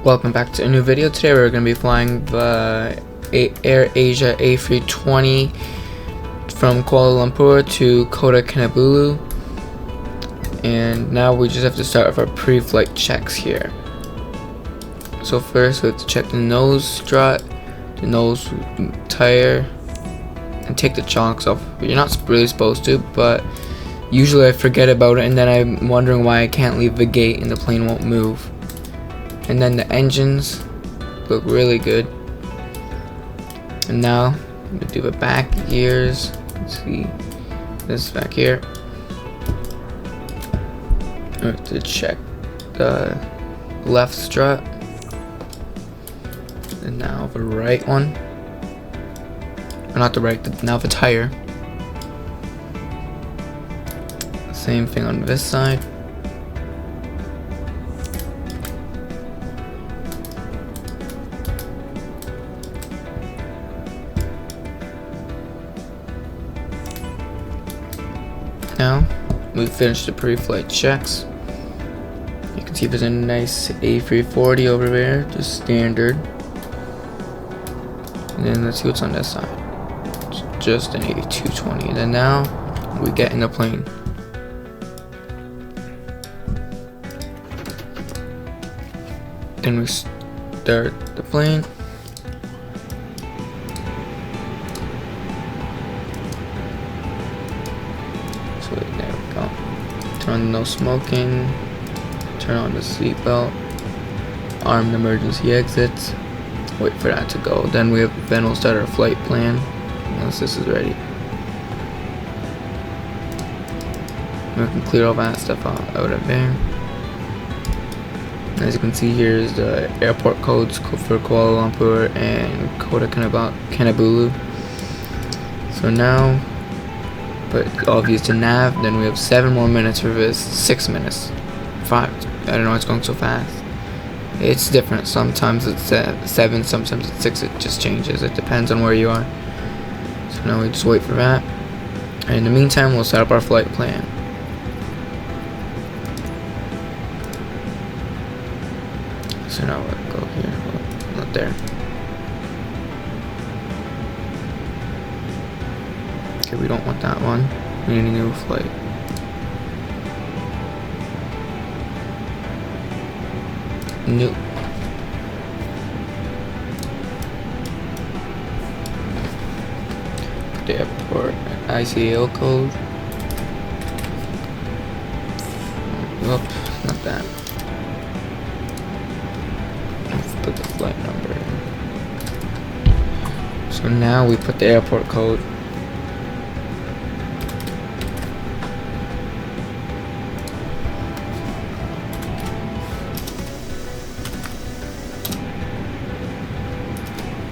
Welcome back to a new video. Today we're going to be flying the Air Asia A320 from Kuala Lumpur to Kota Kinabalu, and now we just have to start with our pre-flight checks here. So first we have to check the nose strut, the nose tire, and take the chocks off. You're not really supposed to, but usually I forget about it, and then I'm wondering why I can't leave the gate and the plane won't move. And then the engines look really good. And now we do the back gears. Let's see this back here. We have to check the left strut, and now the right one. Or not the right, now the tire. Same thing on this side. Now we've finished the pre-flight checks. You can see there's a nice A340 over there, just standard. And then let's see what's on this side. It's just an A220. And then now we get in the plane. Then we start the plane. So there we go. Turn on no smoking. Turn on the seatbelt. Armed emergency exits. Wait for that to go. Then we'll start our flight plan once this is ready. We can clear all that stuff out of there. As you can see, here is the airport codes for Kuala Lumpur and Kota Kinabalu. So now, put all these to nav. Then we have 7 more minutes for this. 6 minutes. 5. I don't know. It's going so fast. It's different. Sometimes it's 7. Sometimes it's 6. It just changes. It depends on where you are. So now we just wait for that. And in the meantime, we'll set up our flight plan. So now we'll go here, oh, not there. Okay, we don't want that one. We need a new flight. New. The airport ICAO code. Oops, not that. Put the flight number in. So now we put the airport code.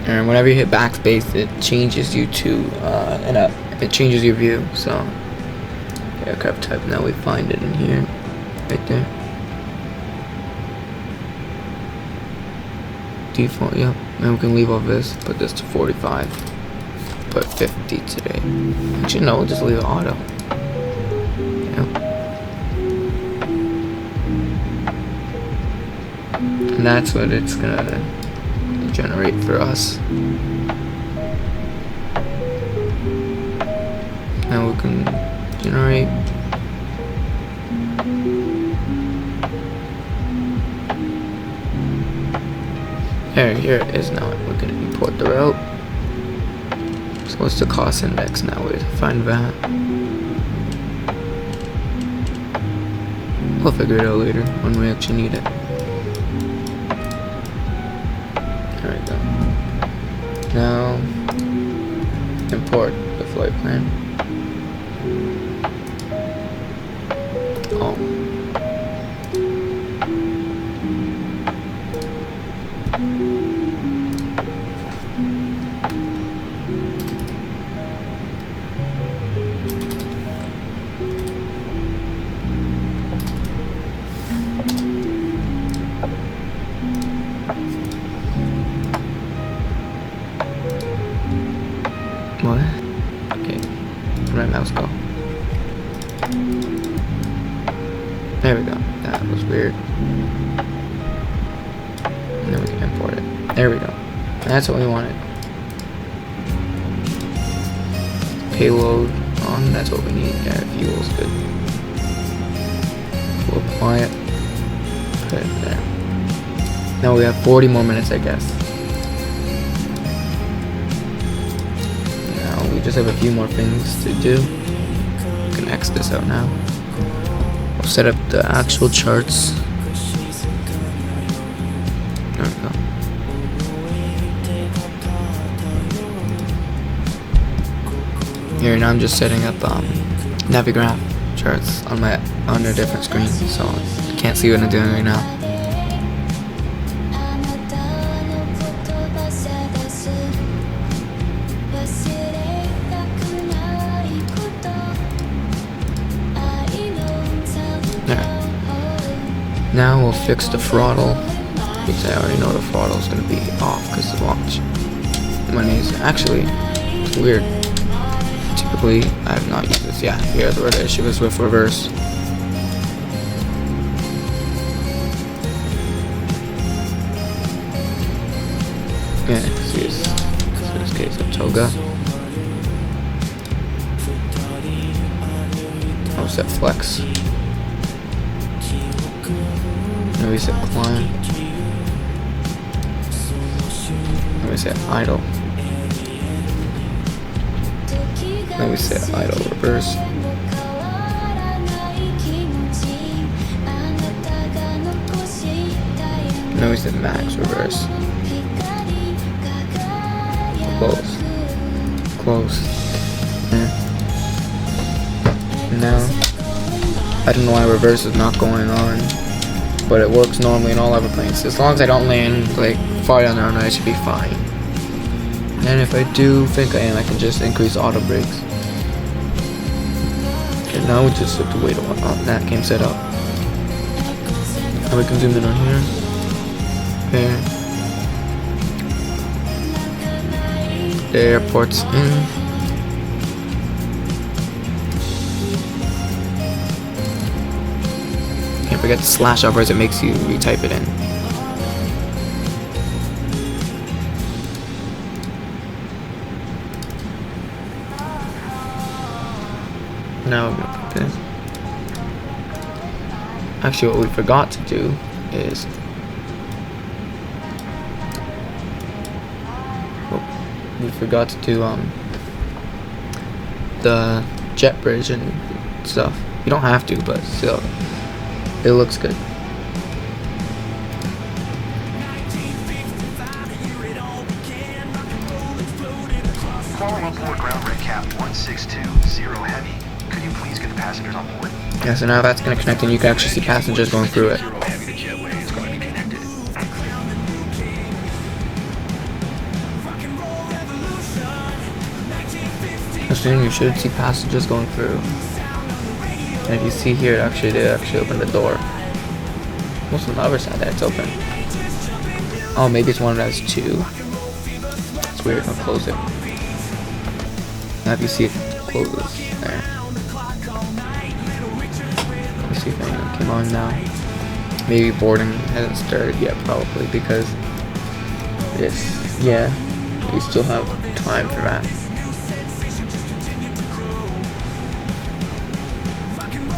And whenever you hit backspace, it changes you to it changes your view. So aircraft type, now we find it in here, right there. Default, yep. And we can leave all this, put this to 45, put 50 today. Actually no, we'll just leave it auto. Yep. And that's what it's gonna generate for us. Now we can generate. Here it is now. We're going to import the route. So what's the cost index now? We find that. We'll figure it out later when we actually need it. There we go. Now import the flight plan. Oh. What? Okay. Where'd my mouse go? There we go. That was weird. There we go. That's what we wanted. Payload on, that's what we need. Yeah, fuel's good. We'll apply it. Put it there. Now we have 40 more minutes, I guess. Now we just have a few more things to do. We can X this out now. We'll set up the actual charts. There we go. Here now I'm just setting up Navigraph charts on a different screen, so you can't see what I'm doing right now. There. Now we'll fix the throttle, because I already know the throttle is going to be off because the watch. Actually, it's weird. Typically, I have not used this. Yeah, here's where the issue is with reverse. Yeah, see this. So in this case, a toga. I'll set flex. Now we set climb. Now we set idle. Now we set idle reverse. Now we set max reverse. Close. Close. Now, I don't know why reverse is not going on, but it works normally in all other planes. As long as I don't land like far down there, I should be fine. And if I do think I am, I can just increase auto brakes. Okay, now we just have to wait a while. Oh, that came set up. Now we can zoom in on here. There. The airport's in. Can't forget the slash uppers, it makes you retype it in. Now we're gonna put this. Actually, what we forgot to do is we forgot to do the jet bridge and stuff. You don't have to, but still, it looks good. Kuala Lumpur ground rate cap 1620 heavy. Could you please get the passengers on board? Yeah, so now that's going to connect and you can actually see passengers going through it. Heavy, the jetway is going to be connected. Soon you should see passengers going through. And if you see here, they actually open the door. Most on the other side that it's open. Oh, maybe it's one that has two. It's weird, I'll close it. Now if you see it closes there. Let's see if anyone came on now. Maybe boarding hasn't started yet, probably, because yeah, we still have time for that.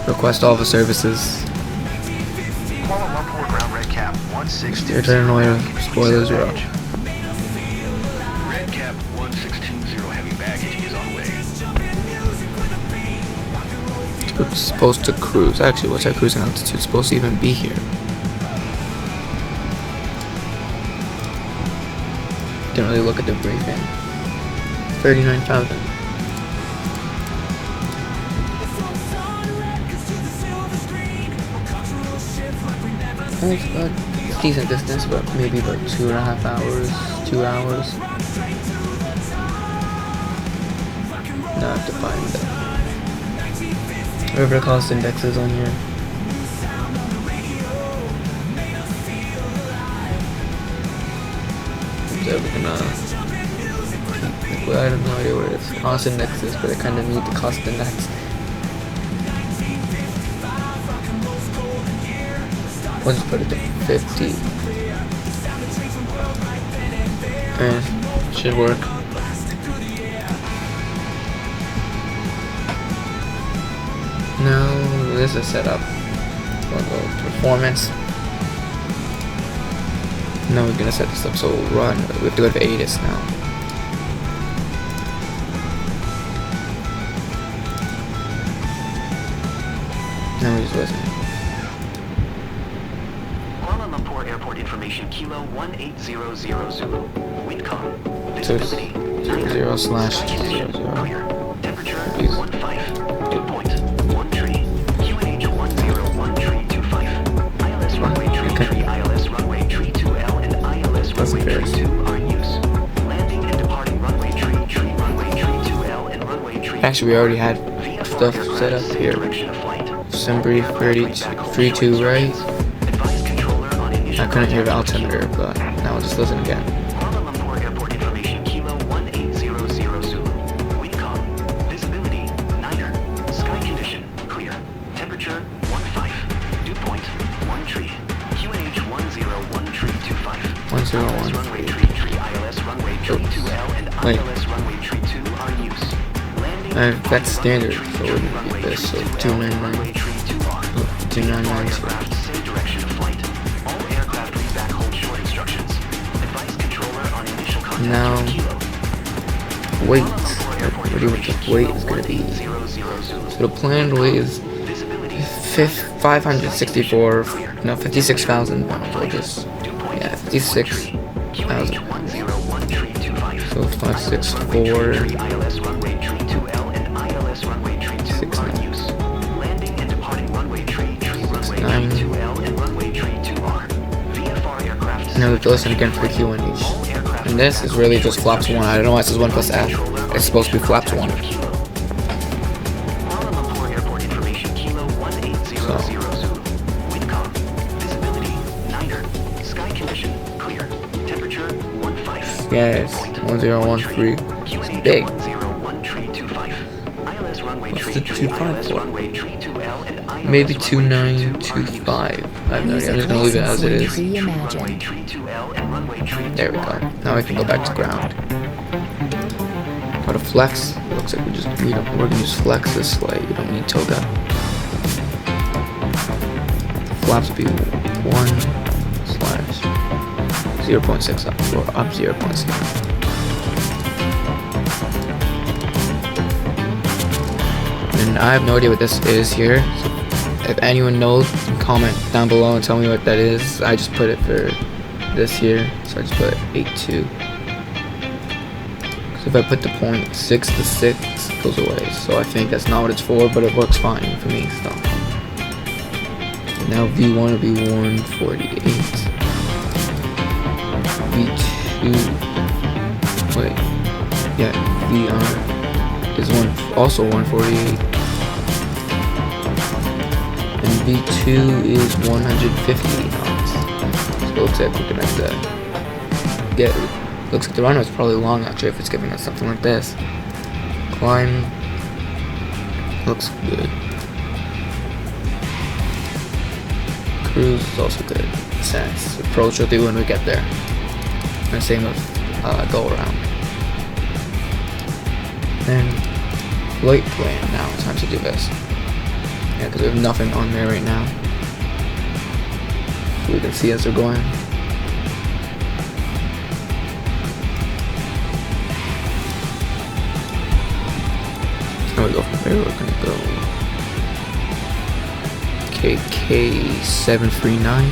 Request all the services. Kuala Lumpur ground rate cap 1620. You're trying to know your spoilers are up. Red cap 1620 heavy baggage is on the way. It's supposed to cruise. Actually, what's our cruising altitude? It's supposed to even be here. Didn't really look at the briefing. 39,000. That's good. It's decent distance, but maybe about 2.5 hours, 2 hours. Now I have to find whatever the cost index is on here. So we're gonna well, I have no idea where its cost index is, but I kind of need the cost index. We'll just put it to 50. And should work. Now this is set up. We'll go to performance. Now we're gonna set this up so it'll run. We have to go to ADIS now. Now we're just listening. Kuala Lumpur Airport information Kilo 1800 Zulu. Wind calm. So it's Visibility 0/0/0. clear. Temperature 15. Dew point 1 tree. QNH 101 tree 25. ILS runway tree tree ILS runway tree 2L and ILS runway tree 2 are in use. Landing and departing runway tree runway tree 2L and runway tree. Actually, we already had stuff set up here. Assembly 32 right. I couldn't hear the altimeter, but now I'll just listen again. Kuala Lumpur Airport information Kilo 1800 Zulu. Wind calm. Visibility 9er. Sky condition clear. Temperature 15. Dew point 1 tree. QNH 101 tree 25. 101. ILS runway tree ILS runway tree 2L and ILS runway tree 2 are in use. Landing That's standard, so we're gonna get this. So 299. 299. say direction of flight. All aircraft read back hold short instructions. Advice controller on initial contact Now, with Kilo. weight. What do you think the weight is gonna be? So the planned weight is 564. No, 56,000 pounds. Or just 56,000. So 564. 69. Now we have to listen again for the QNH. And this is really just flaps 1. I don't know why it says 1 plus F. It's supposed to be flaps 1. Yes, 1013. It's big. What's the 25 for? Maybe 2925. I have no idea. I'm just gonna leave it as it is. There we go. Now I can go back to ground. Go to flex. Looks like we're gonna use flex this way. We don't need toga. Flaps be 1/0.6 up or up 0.6. And I have no idea what this is here. So if anyone knows, comment down below and tell me what that is. I just put it for this here, so I just put 8.2. So if I put the 0.6, the 6 goes away. So I think that's not what it's for, but it works fine for me. So now V1 will be 148. V2. Wait. Yeah, VR is also 148. And V2 is 150 knots. So it looks like we're gonna have to get. Looks like the runway is probably long actually if it's giving us something like this. Climb. Looks good. Cruise is also good. Sense. Approach will do when we get there. And same with go around. And flight plan now. Time to do this. Yeah, because we have nothing on there right now. So we can see as we're going. Now we go from there. We're gonna go KK739.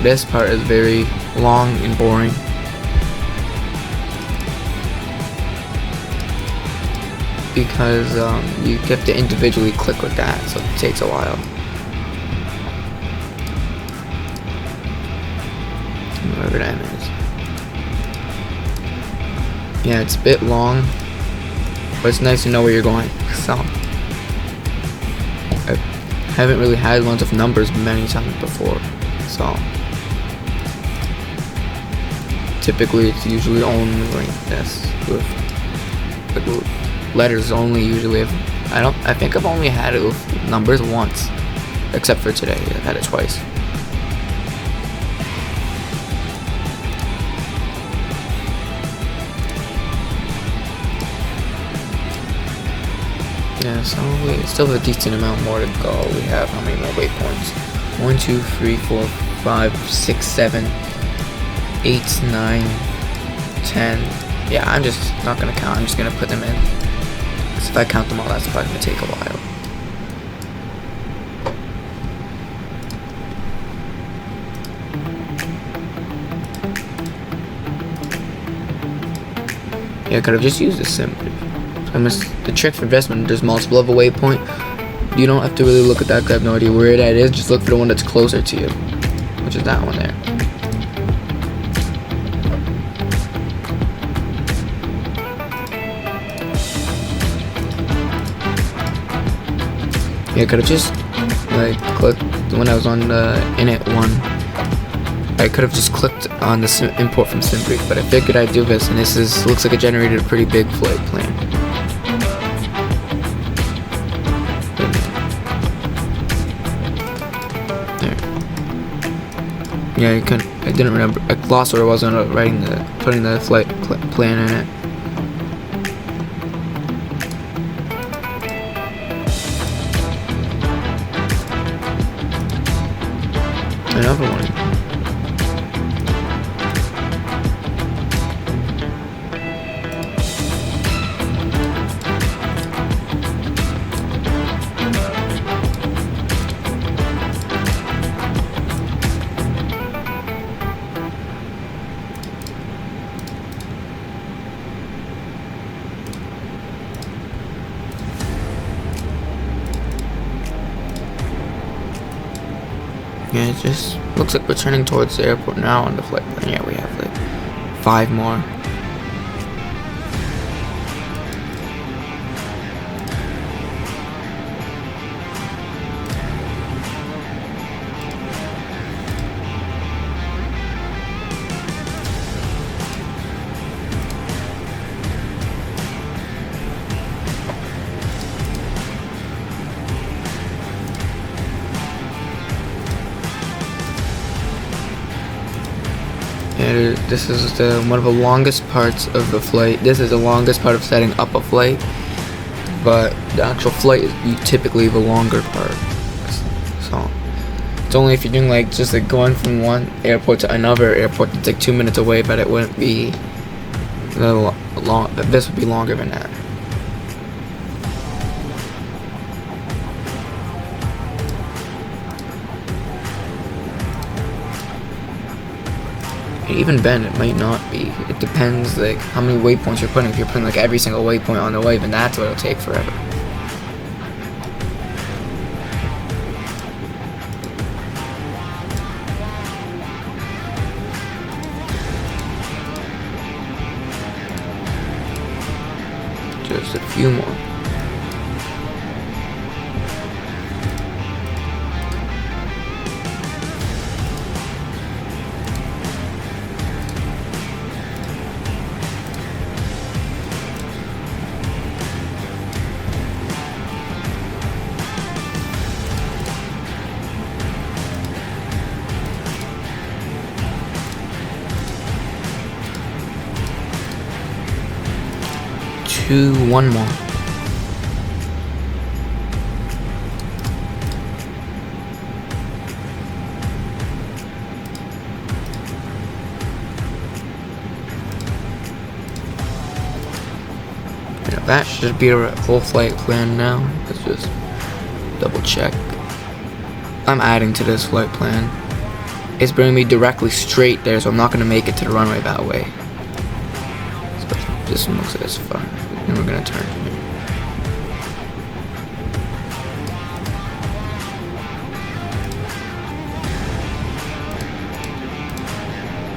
This part is very long and boring. Because you have to individually click with that, so it takes a while. Whatever that is. Yeah, it's a bit long, but it's nice to know where you're going. So I haven't really had ones of numbers many times before, so typically it's usually only like this with letters only. Usually I think I've only had it with numbers once, except for today. I've had it twice. Yeah, so we still have a decent amount more to go. We have how many more waypoints? 1, 2, 3, 4, 5, 6, 7, 8, 9, 10. Yeah, I'm just not gonna count. I'm just gonna put them in. Because if I count them all, that's probably gonna take a while. Yeah, I could have just used this simply. The trick for investment, there's multiple of a waypoint. You don't have to really look at that, 'cause I have no idea where that is. Just look for the one that's closer to you, which is that one there. Yeah, I could have just like clicked when I was on the init one. I could have just clicked on the import from SimBrief, but I figured I'd do this, and looks like it generated a pretty big flight plan. There. Yeah, I didn't remember. I lost where I was on putting the flight plan in it. Another one. Yeah, it just looks like we're turning towards the airport now on the flight plan. Yeah, we have like 5 more. And this is one of the longest parts of the flight. This is the longest part of setting up a flight, but the actual flight is typically the longer part. So it's only if you're doing like just like going from one airport to another airport that's like 2 minutes away, but it wouldn't be this would be longer than that. Even then, it might not be. It depends like how many waypoints you're putting. If you're putting like every single waypoint on the way, then that's what it'll take forever. Just a few more. One more. Yeah, that should be a whole flight plan now. Let's just double check. I'm adding to this flight plan. It's bringing me directly straight there, so I'm not going to make it to the runway that way. So this one looks like it's fun. And we're gonna turn here.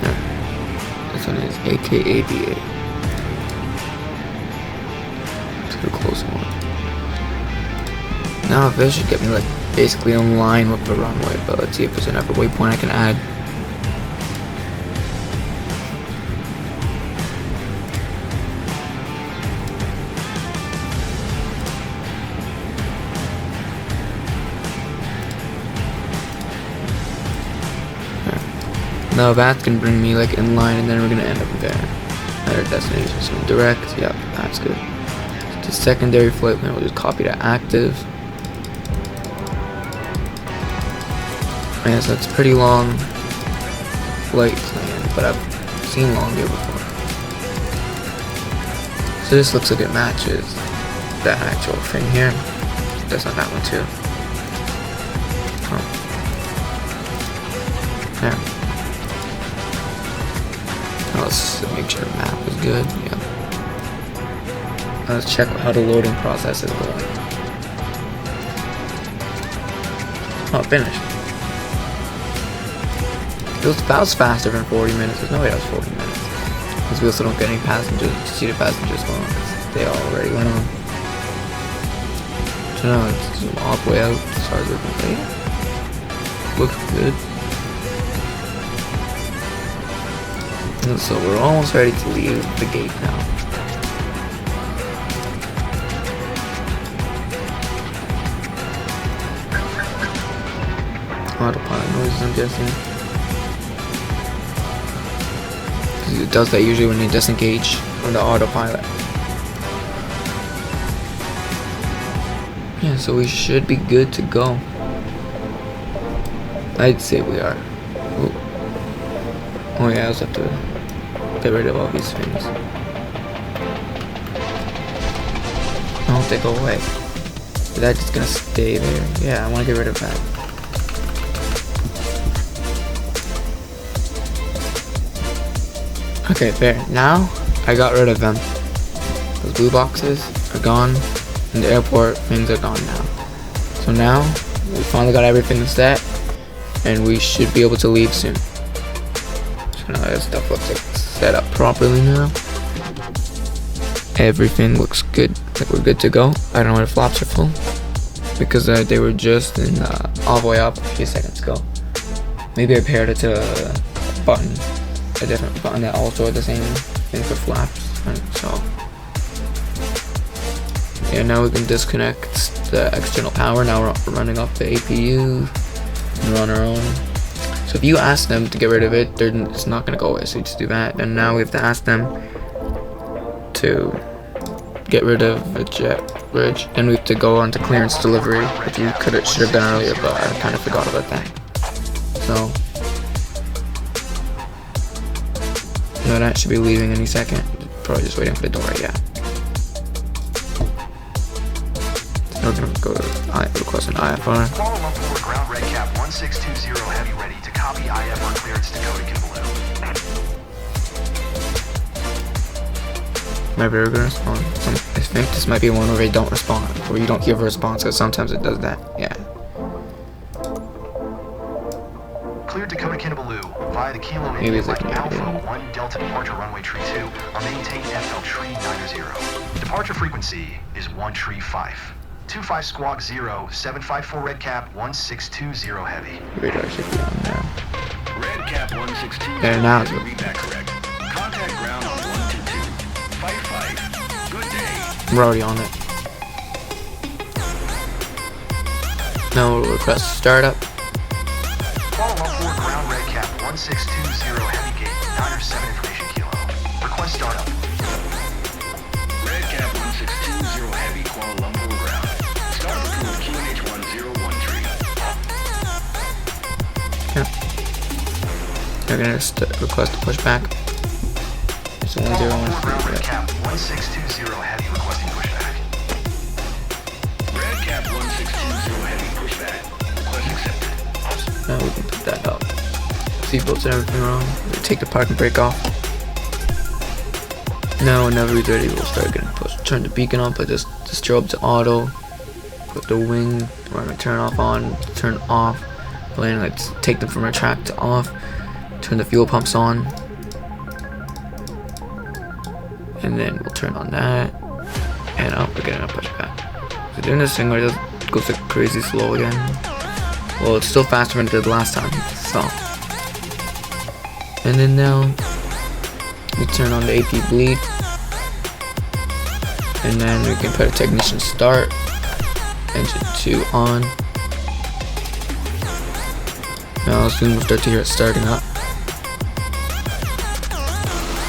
Yeah. This one is AKABA. Let's get a closer one. Now this should get me like basically in line with the runway, but let's see if there's another waypoint I can add. No, that can bring me like in line, and then we're gonna end up there at our destination. So direct, yep, that's good. to secondary flight plan. We'll just copy to active. Yeah, so it's a pretty long flight plan, but I've seen longer before. So this looks like it matches that actual thing here. That's not that one too. Oh. There. Now let's make sure the map is good. Yeah. Let's check how the loading process is going. Oh, finished. That was faster than 40 minutes. There's no way that was 40 minutes. Because we also don't get any passengers, see the passengers going on. They already went on. So now let's zoom all the way out as far as we can see. Looks good. And so we're almost ready to leave the gate now. Autopilot noises, I'm guessing. It does that usually when you disengage from the autopilot. Yeah, so we should be good to go. I'd say we are. Ooh. Oh yeah, I also have to get rid of all these things. I don't think go away. Is that just gonna stay there? Yeah, I want to get rid of that. Okay, there. Now, I got rid of them. Those blue boxes are gone, and the airport things are gone now. So now, we finally got everything set, and we should be able to leave soon. So now that stuff looks like set up properly now. Everything looks good, like we're good to go. I don't know why the flaps are full, because they were just in all the way up a few seconds ago. Maybe I paired it to a button. A different button that also had the same thing for flaps, and so yeah, now we can disconnect the external power. Now we're running off the APU and we're on our own. So if you ask them to get rid of it, it's not gonna go away, so you just do that. And now we have to ask them to get rid of the jet bridge, and we have to go on to clearance delivery, which we should have done earlier, but I kind of forgot about that. So no, that should be leaving any second. Probably just waiting for the door, yeah. So we're gonna go to request an IFR. Kuala Lumpur ground red cap 1620 heavy ready to copy IFR clearance to Kota Kinabalu. Maybe we're gonna respond. I think this might be one where they don't respond, where you don't give a response, because sometimes it does that, yeah. Cleared to Kota Kinabalu via the Kilo Maybe India it's like Mike Alpha 1 Delta departure runway tree 2 on maintain FL tree 90. Departure frequency is 135. 25 squawk 0 754 red cap 1620 heavy. Radar should be on now. Red cap 162. There now it's read that correct. Contact ground on 122. Fight. Good day. We're already on it. Now we'll request startup. Kuala Lumpur ground red cap 1620 heavy gate 907 information kilo. Request startup. Red cap 1620 heavy Kuala Lumpur ground. Start approved QNH 1013. Yeah. They're gonna request a pushback. It's 1013. Ground red cap 1620 heavy requesting pushback. Red cap 1620 heavy pushback. Request accepted. Now we can put that up. Seatbelts and everything wrong. We take the parking brake off. Now whenever we're ready, we'll start getting pushed. Turn the beacon on, but just strobe to auto. Put the wing, we're gonna turn off on, turn off. We're gonna take them from our track to off. Turn the fuel pumps on. And then we'll turn on that. And we're getting a pushback. So doing this thing where it goes like crazy slow again. Well, it's still faster than it did last time, so. And then now, we turn on the AP bleed. And then we can put a technician start. Engine 2 on. Now soon we'll start to hear it starting up.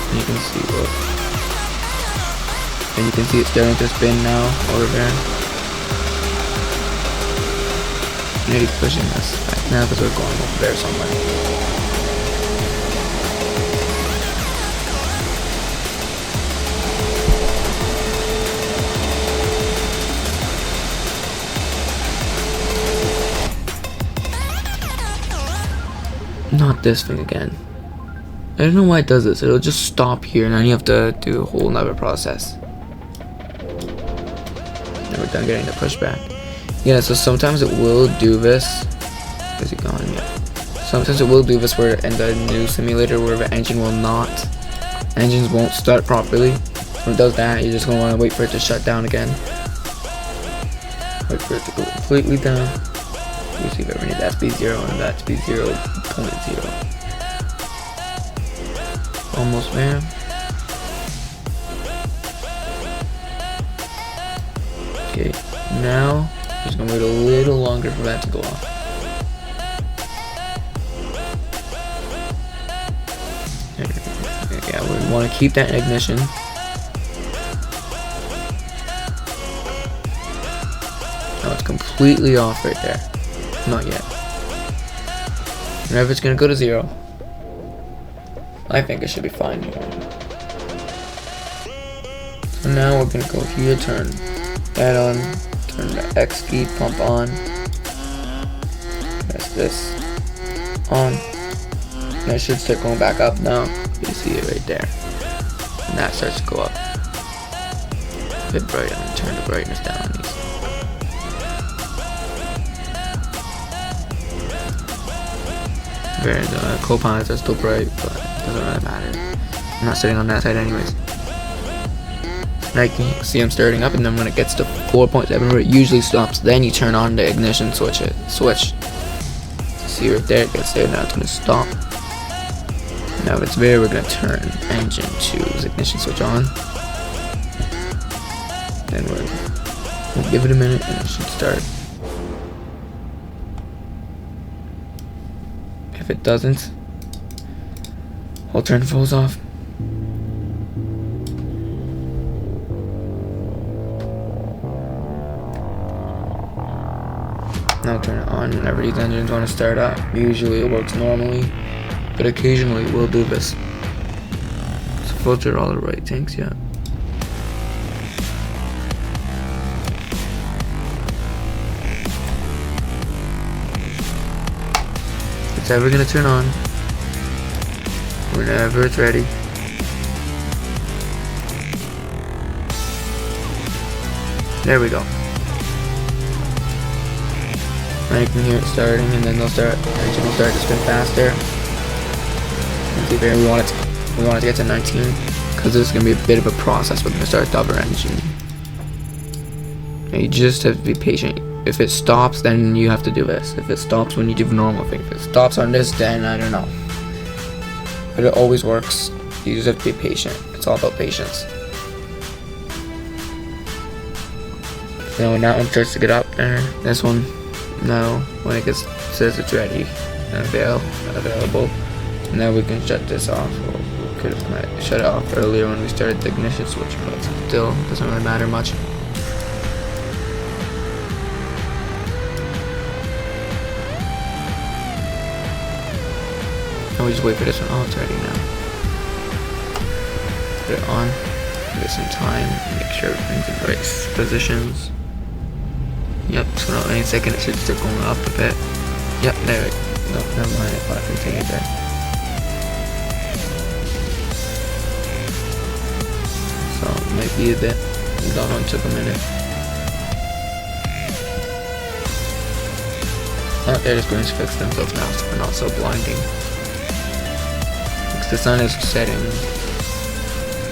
And you can see, look. And you can see it's starting to spin now over there. Nearly pushing us back now because we're going over there somewhere. Not this thing again. I don't know why it does this. It'll just stop here and then you have to do a whole nother process. Then we're done getting the pushback. Yeah, so sometimes it will do this. Is it gone yet? Sometimes it will do this where in the new simulator where the engine will not. Engines won't start properly. When it does that, you're just gonna want to wait for it to shut down again. Wait for it to go completely down. You see that we need that to be 0 and that to be 0.0. Almost there. Okay, now just gonna wait a little longer for that to go off. Yeah, we want to keep that in ignition. Now it's completely off right there. Not yet. Whenever it's gonna go to 0, I think it should be fine here. So now we're gonna go here, turn that on, turn the X key, pump on. Press this on. And it should start going back up now. You see it right there. And that starts to go up. A bit bright. I'm gonna turn the brightness down on these. The co-pilots are still bright, but it doesn't really matter. I'm not sitting on that side anyways. Now you can see I'm starting up, and then when it gets to 4.7 where it usually stops, then you turn on the ignition switch. See right there, it gets there, now it's going to stop. Now if it's there, we're going to turn engine to ignition switch on. Then we'll give it a minute and it should start. If it doesn't, we'll turn falls off. Now turn it on whenever these engines want to start up. Usually it works normally, but occasionally it will do this. So filter all the right tanks, yeah. It's ever gonna turn on whenever it's ready. There we go. Now you can hear it starting, and then the engine will start to spin faster. And see there, we want it to get to 19 because this is gonna be a bit of a process. We're gonna start the other engine. And you just have to be patient. If it stops, then you have to do this. If it stops when you do the normal thing. If it stops on this, then I don't know. But it always works. You just have to be patient. It's all about patience. Now when that one starts to get up there, this one, now when it says it's ready and available, now we can shut this off. We could have shut it off earlier when we started the ignition switch, but still doesn't really matter much. We just wait for this one. Oh, it's ready now. Put it on. Give it some time. Make sure everything's in the right positions. Yep, so now any second it should start going up a bit. Yep, there it goes. No, never mind. I thought I continued there. So it might be a bit. That one took a minute. Oh, they're just going to fix themselves now, so they're not so blinding. The sun is setting at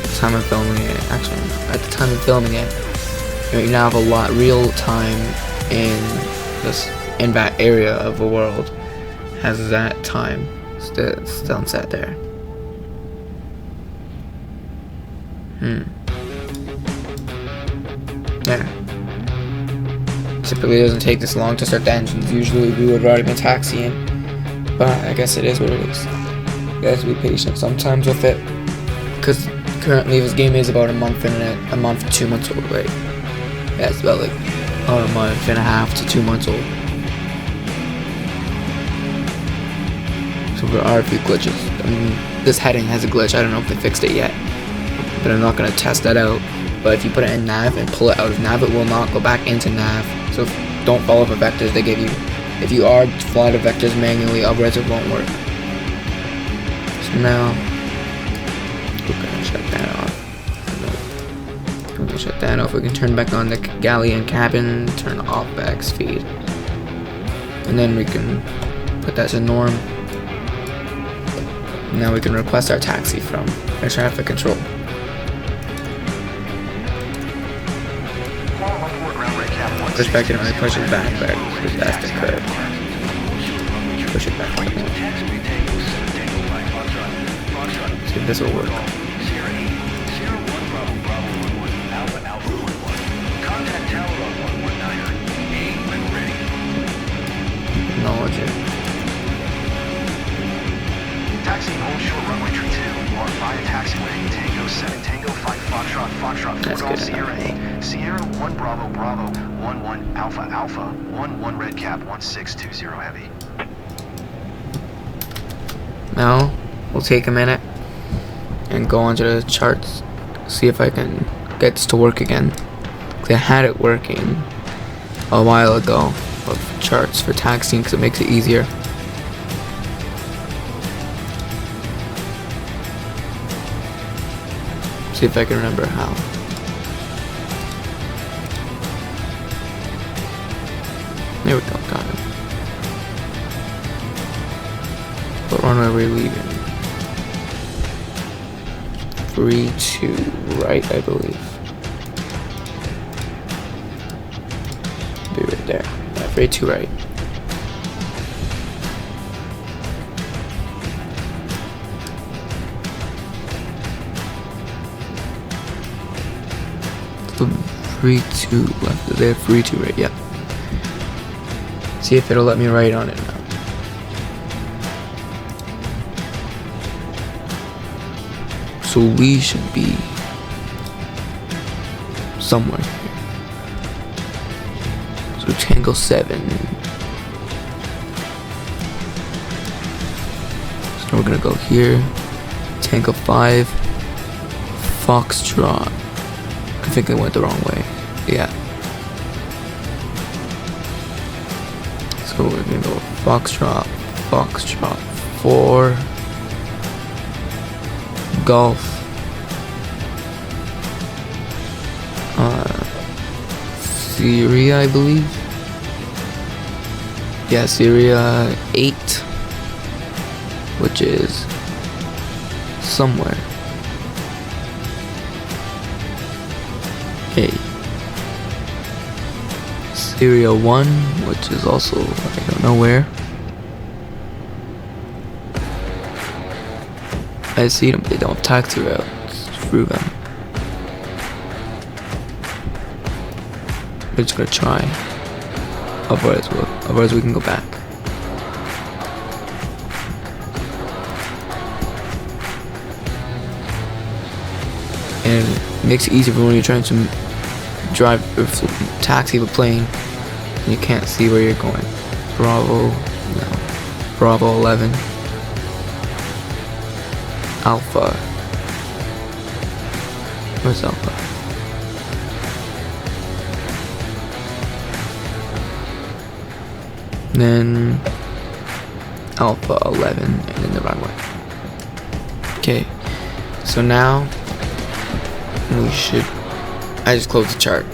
the time of filming it. Actually, at the time of filming it, you now have a lot real time in that area of the world has that time sunset there. There. Typically, it doesn't take this long to start the engines. Usually, we would have already been taxiing, but I guess it is what it is. You have to be patient sometimes with it, because Currently, this game is about a month, 2 months old, right? Yeah, it's about like a month and a half to 2 months old. So there are a few glitches. I mean, this heading has a glitch. I don't know if they fixed it yet, but I'm not gonna test that out. But if you put it in nav and pull it out of nav, it will not go back into nav. So don't follow the vectors they give you. If you are, follow the vectors manually, otherwise it won't work. So now we're gonna shut that off. We're gonna shut that off. We can turn back on the galley and cabin, turn off back speed, and then we can put that to norm. Now we can request our taxi from air traffic control. Push back and only push it back as fast as it could. Push it back. See if this will work. Acknowledge it. Taxi hold short runway tree 2 or via taxiway Tango 7 Tango 5 Foxtrot That's 4 good Sierra enough. 8 Sierra 1 Bravo 11 Alpha 11 Red Cap 1620 Heavy. Now we'll take a minute and go onto the charts, see if I can get this to work again. 'Cause I had it working a while ago of charts for taxiing because it makes it easier. See if I can remember how. There we go, got it. What runway are we leaving? 3-2 right, I believe. Be right there. Yeah, 3-2 right. So 3-2 left. They have 3-2 right, yep. See if it'll let me write on it now. So we should be somewhere here. So Tango 7. So we're gonna go here. Tango 5. Foxtrot. I think I went the wrong way. Yeah. So we're gonna go Foxtrot 4. Golf. Syria, I believe. Yeah, Syria 8, which is somewhere. Okay. Syria 1, which is also, I don't know where. I see them, they don't have taxi routes through them. We're just gonna try. Otherwise we can go back. And it makes it easier when you're trying to drive or taxi a plane and you can't see where you're going. Bravo 11. Alpha. Where's Alpha? Then Alpha 11 and then the runway. Okay, so now we should. I just closed the chart.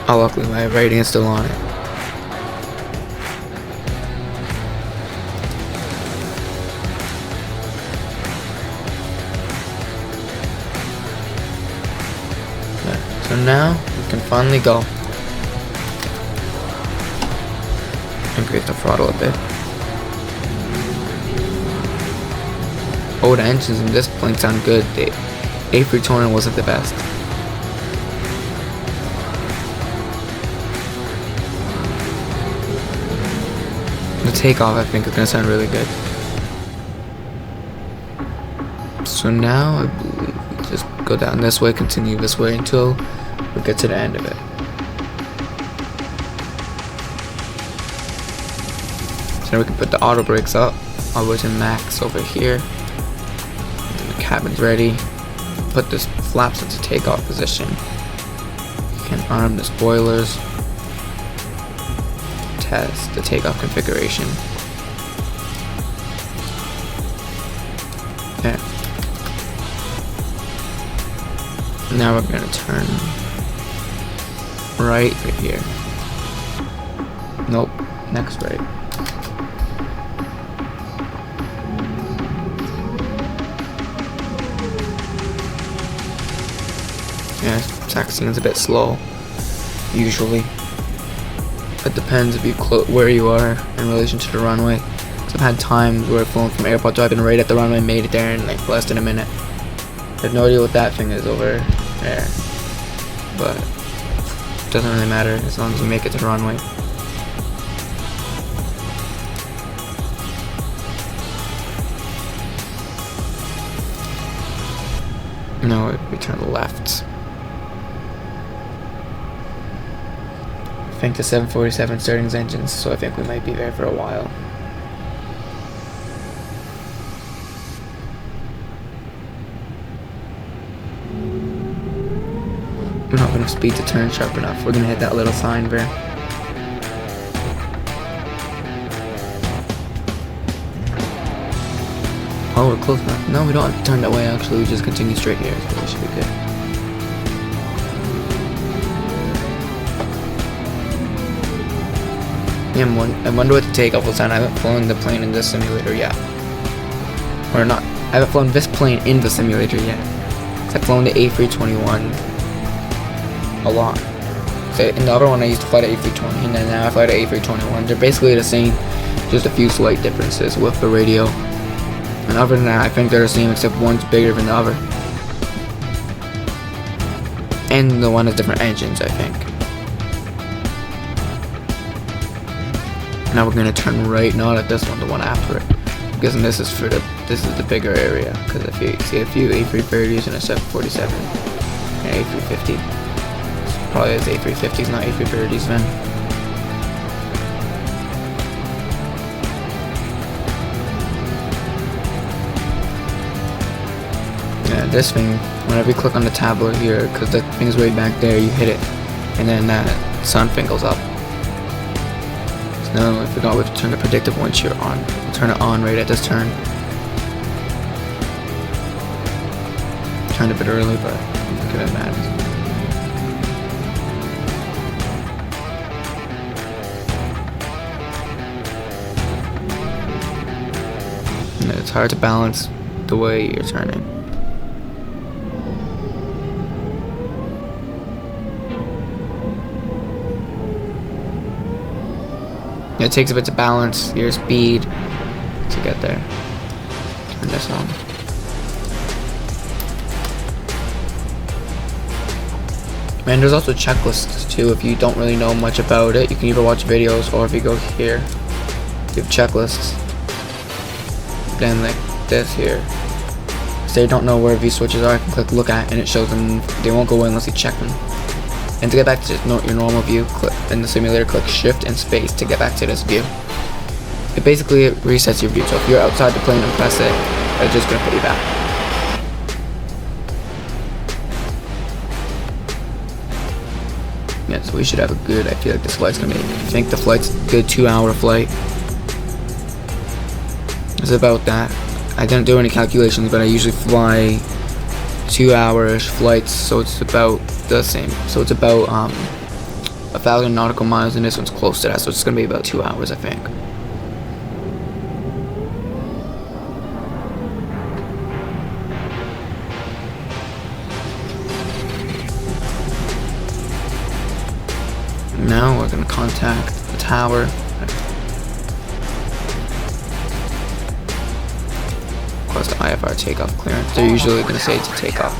Oh, luckily my rating is still on it. So now we can finally go. Increase the throttle a bit. Oh, the engines in this plane sound good. The A320 wasn't the best. The takeoff, I think, is gonna sound really good. So now I believe we Just go down this way, continue this way until we get to the end of it. So then we can put the auto brakes up all the way to max over here. And the cabin's ready. Put the flaps into takeoff position. You can arm the spoilers. Test the takeoff configuration. There. Now we're gonna turn right here. Nope, next right. Yeah, taxiing's a bit slow, usually. It depends if you where you are in relation to the runway. So I've had times where I've flown from airport to I've been right at the runway, made it there in like less than a minute. I have no idea what that thing is over there, but it doesn't really matter as long as we make it to the runway. No, we turn left. I think the 747 starting its engines, so I think we might be there for a while. We're not enough speed to turn sharp enough. We're gonna hit that little sign there. Oh, we're close enough. No, we don't have to turn that way actually, we just continue straight here, so we should be good. Yeah, I wonder what the takeoff will sound. I haven't flown the plane in this simulator yet. Or not, I haven't flown this plane in the simulator yet. I've flown the A321 a lot. So in the other one I used to fly the A320 and then now I fly the A321. They're basically the same, just a few slight differences with the radio. And other than that, I think they're the same except one's bigger than the other. And the one has different engines, I think. Now we're gonna turn right, not at this one, the one after it. I'm guessing this is the bigger area. Because if you see a few A330s and a 747 and A350. Probably is A350s, not A330s then. Yeah, this thing, whenever you click on the tablet here, because the thing's way back there, you hit it, and then that sun thing goes up. So now I forgot we have to turn the predictive once you're on. We'll turn it on right at this turn. Turned a bit early, but I don't think it matters. It's hard to balance the way you're turning. It takes a bit to balance your speed to get there. Turn this on. And there's also checklists too. If you don't really know much about it, you can either watch videos or if you go here, you have checklists. Then like this here. So they don't know where these switches are, I can click look at and it shows them. They won't go away unless you check them. And to get back to your normal view, click in the simulator, click shift and space to get back to this view. It basically resets your view. So if you're outside the plane and press it, it's just gonna put you back. Yeah, so we should have a good, I feel like this flight's gonna be, I think the flight's a good 2-hour flight. It's about that. I didn't do any calculations, but I usually fly 2-hour-ish flights, so it's about the same. So it's about 1,000 nautical miles, and this one's close to that, so it's gonna be about 2 hours, I think. Now we're gonna contact the tower. Request the IFR takeoff clearance. They're usually gonna say to take off.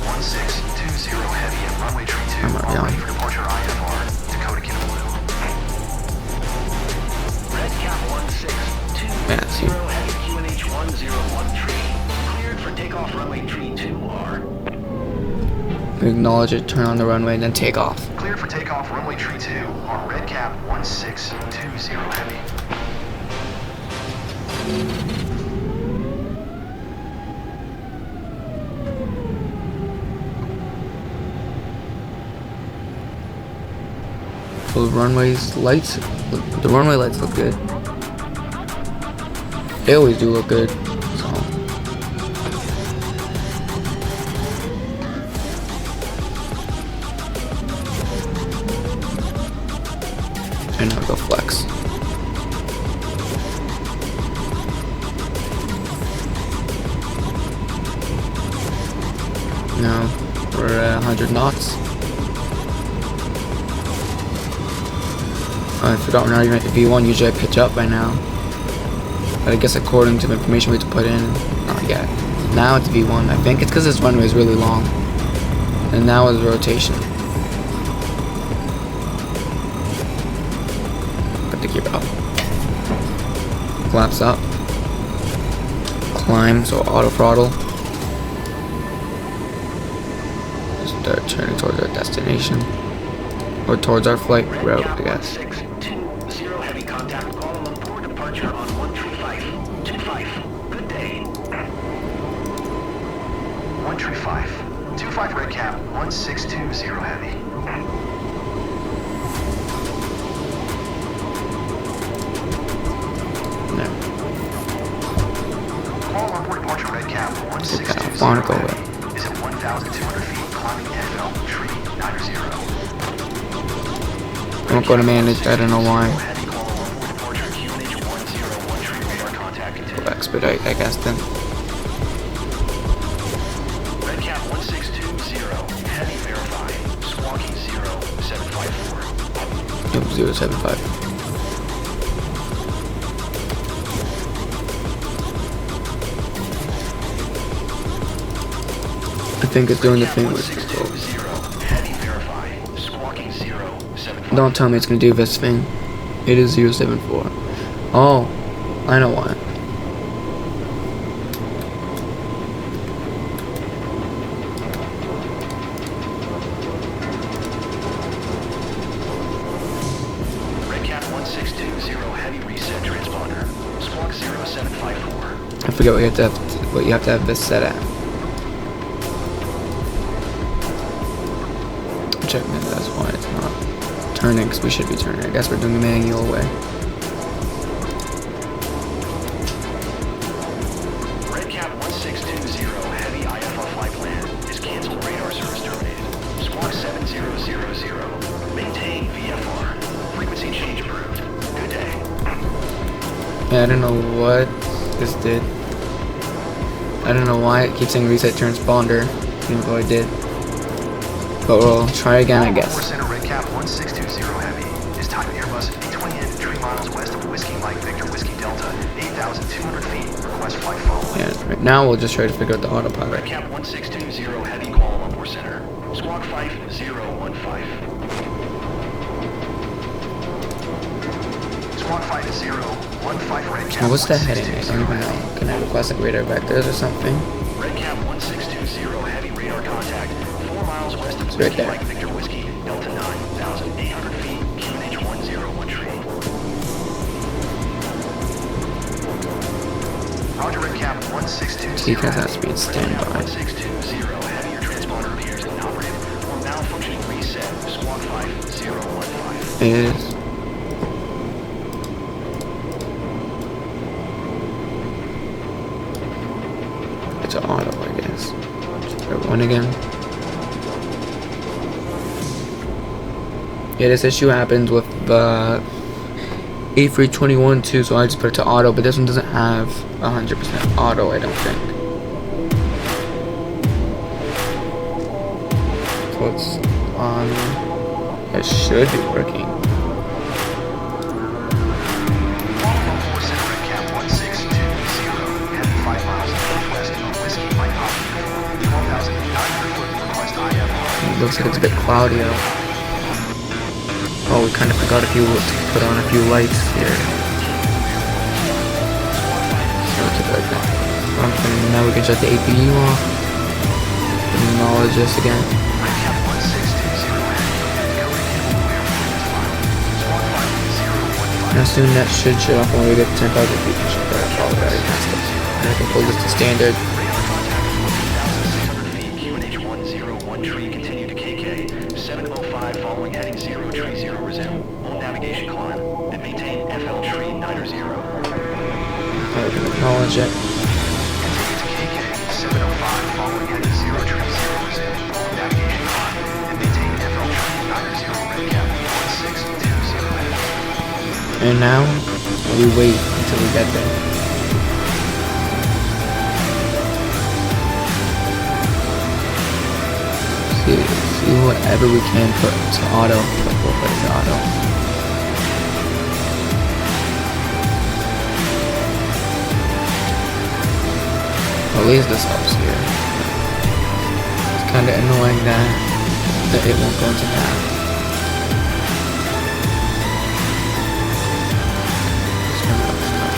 I'm already on. Yeah, that's you. can acknowledge it, turn on the runway, and then take off. Clear for takeoff, runway tree 2 on red cap 1620 heavy. So the runway lights look good. They always do look good. So and now go flex. Now we're at 100 knots. I forgot we're not even at the V1. Usually I pitch up by now. But I guess according to the information we had to put in, not yet. Now it's V1. I think it's because this runway is really long. And now is rotation. Got to keep it up. Flaps up. Climb, so auto throttle. Start turning towards our destination. Or towards our flight route, I guess. 1620 heavy contact Kuala Lumpur departure on 13525. Good day. 135 red cap 1620 heavy. No. Kuala Lumpur departure red cap 1620 Barnacle heavy is at 1,200 feet climbing FL tree 90. I won't go to manage, I don't know why. Expedite, I guess then. Red cap 1620, heavy verify, squawking 0754. Yep, 075. I think it's doing the thing with heavy verify, squawking 0754. Don't tell me it's gonna do this thing. It is 074. Oh, I know why. Red cap 1620, heavy reset transponder, squawk 0754. I forget what you have to have this set at. Check maybe that's why it's not turning, because we should be turning. I guess we're doing the manual way. Red cap 1620, heavy IFR flight plan is canceled. Radar service terminated. Squawk 7000. Maintain VFR. Frequency change approved. Good day. Yeah, I don't know what this did. I don't know why it keeps saying reset transponder, even though I did. But we'll try again, I guess. Center red cap 1620 heavy is time Airbus A20 in 3 miles west of Whiskey Mike Victor Whiskey Delta, 8,200 feet. Request flight follow. Yeah, right now we'll just try to figure out the autopilot. Red cap 1620 heavy Kuala Lumpur Center. Squawk 5015. Squawk 5015 red cap. Now what's that heading? I don't even know. Can I request like radar vectors or something? Red cap 1620 heavy radar contact. 4 miles west of It's right Whiskey there. Mike Victor Whiskey Delta 9,800 feet. QNH 101 tree. Roger, red cap 1620. TCAS has to be in standby. 1620 heavy, your transponder appears inoperative or malfunctioning. Reset. Squawk 5015. It is. It's an auto, I guess. Try one again. Yeah, this issue happens with the A321 too, so I just put it to auto, but this one doesn't have 100% auto, I don't think. So it's on. It should be working. It looks like it's a bit cloudy out. Oh, we kind of forgot to put on a few lights here. So we'll keep it like that. Okay, now we can shut the APU off. Acknowledge this again. Now soon that should shut off when we get to 10,000 feet. It should start all very fast. And I can pull this to standard. QNH101 tree, continue to KK. 705 following heading 0, tree 0, resume. All navigation climb. And maintain FL tree 90. I can acknowledge it. Continue to KK. 705 following heading 0, tree 0, resume. All navigation climb. And maintain FL tree 90, red cap 1620. And now, we wait until we get there. See whatever we can put to auto. We'll put it to auto. At least this helps here. It's kind of annoying that it won't go into that.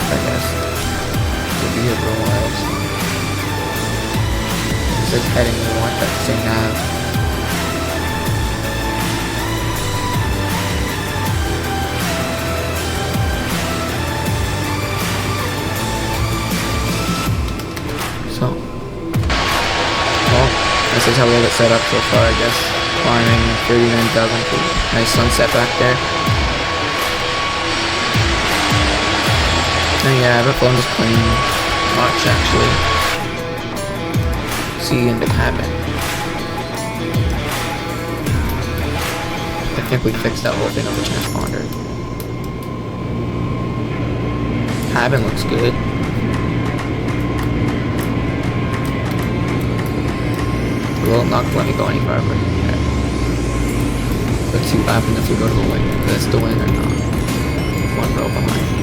I guess we'll be here for a while. It's like heading we want that same nav. So, well, this is how we have it set up so far, I guess. Climbing 39,000 feet. Nice sunset back there. And yeah, I haven't flown this plane much actually. See in the cabin. I think we fixed that whole thing on the transponder. Cabin looks good. Well, not let me go any further. Yeah. Let's see what happens if we go to the wing. If that's the wing or not. One row behind.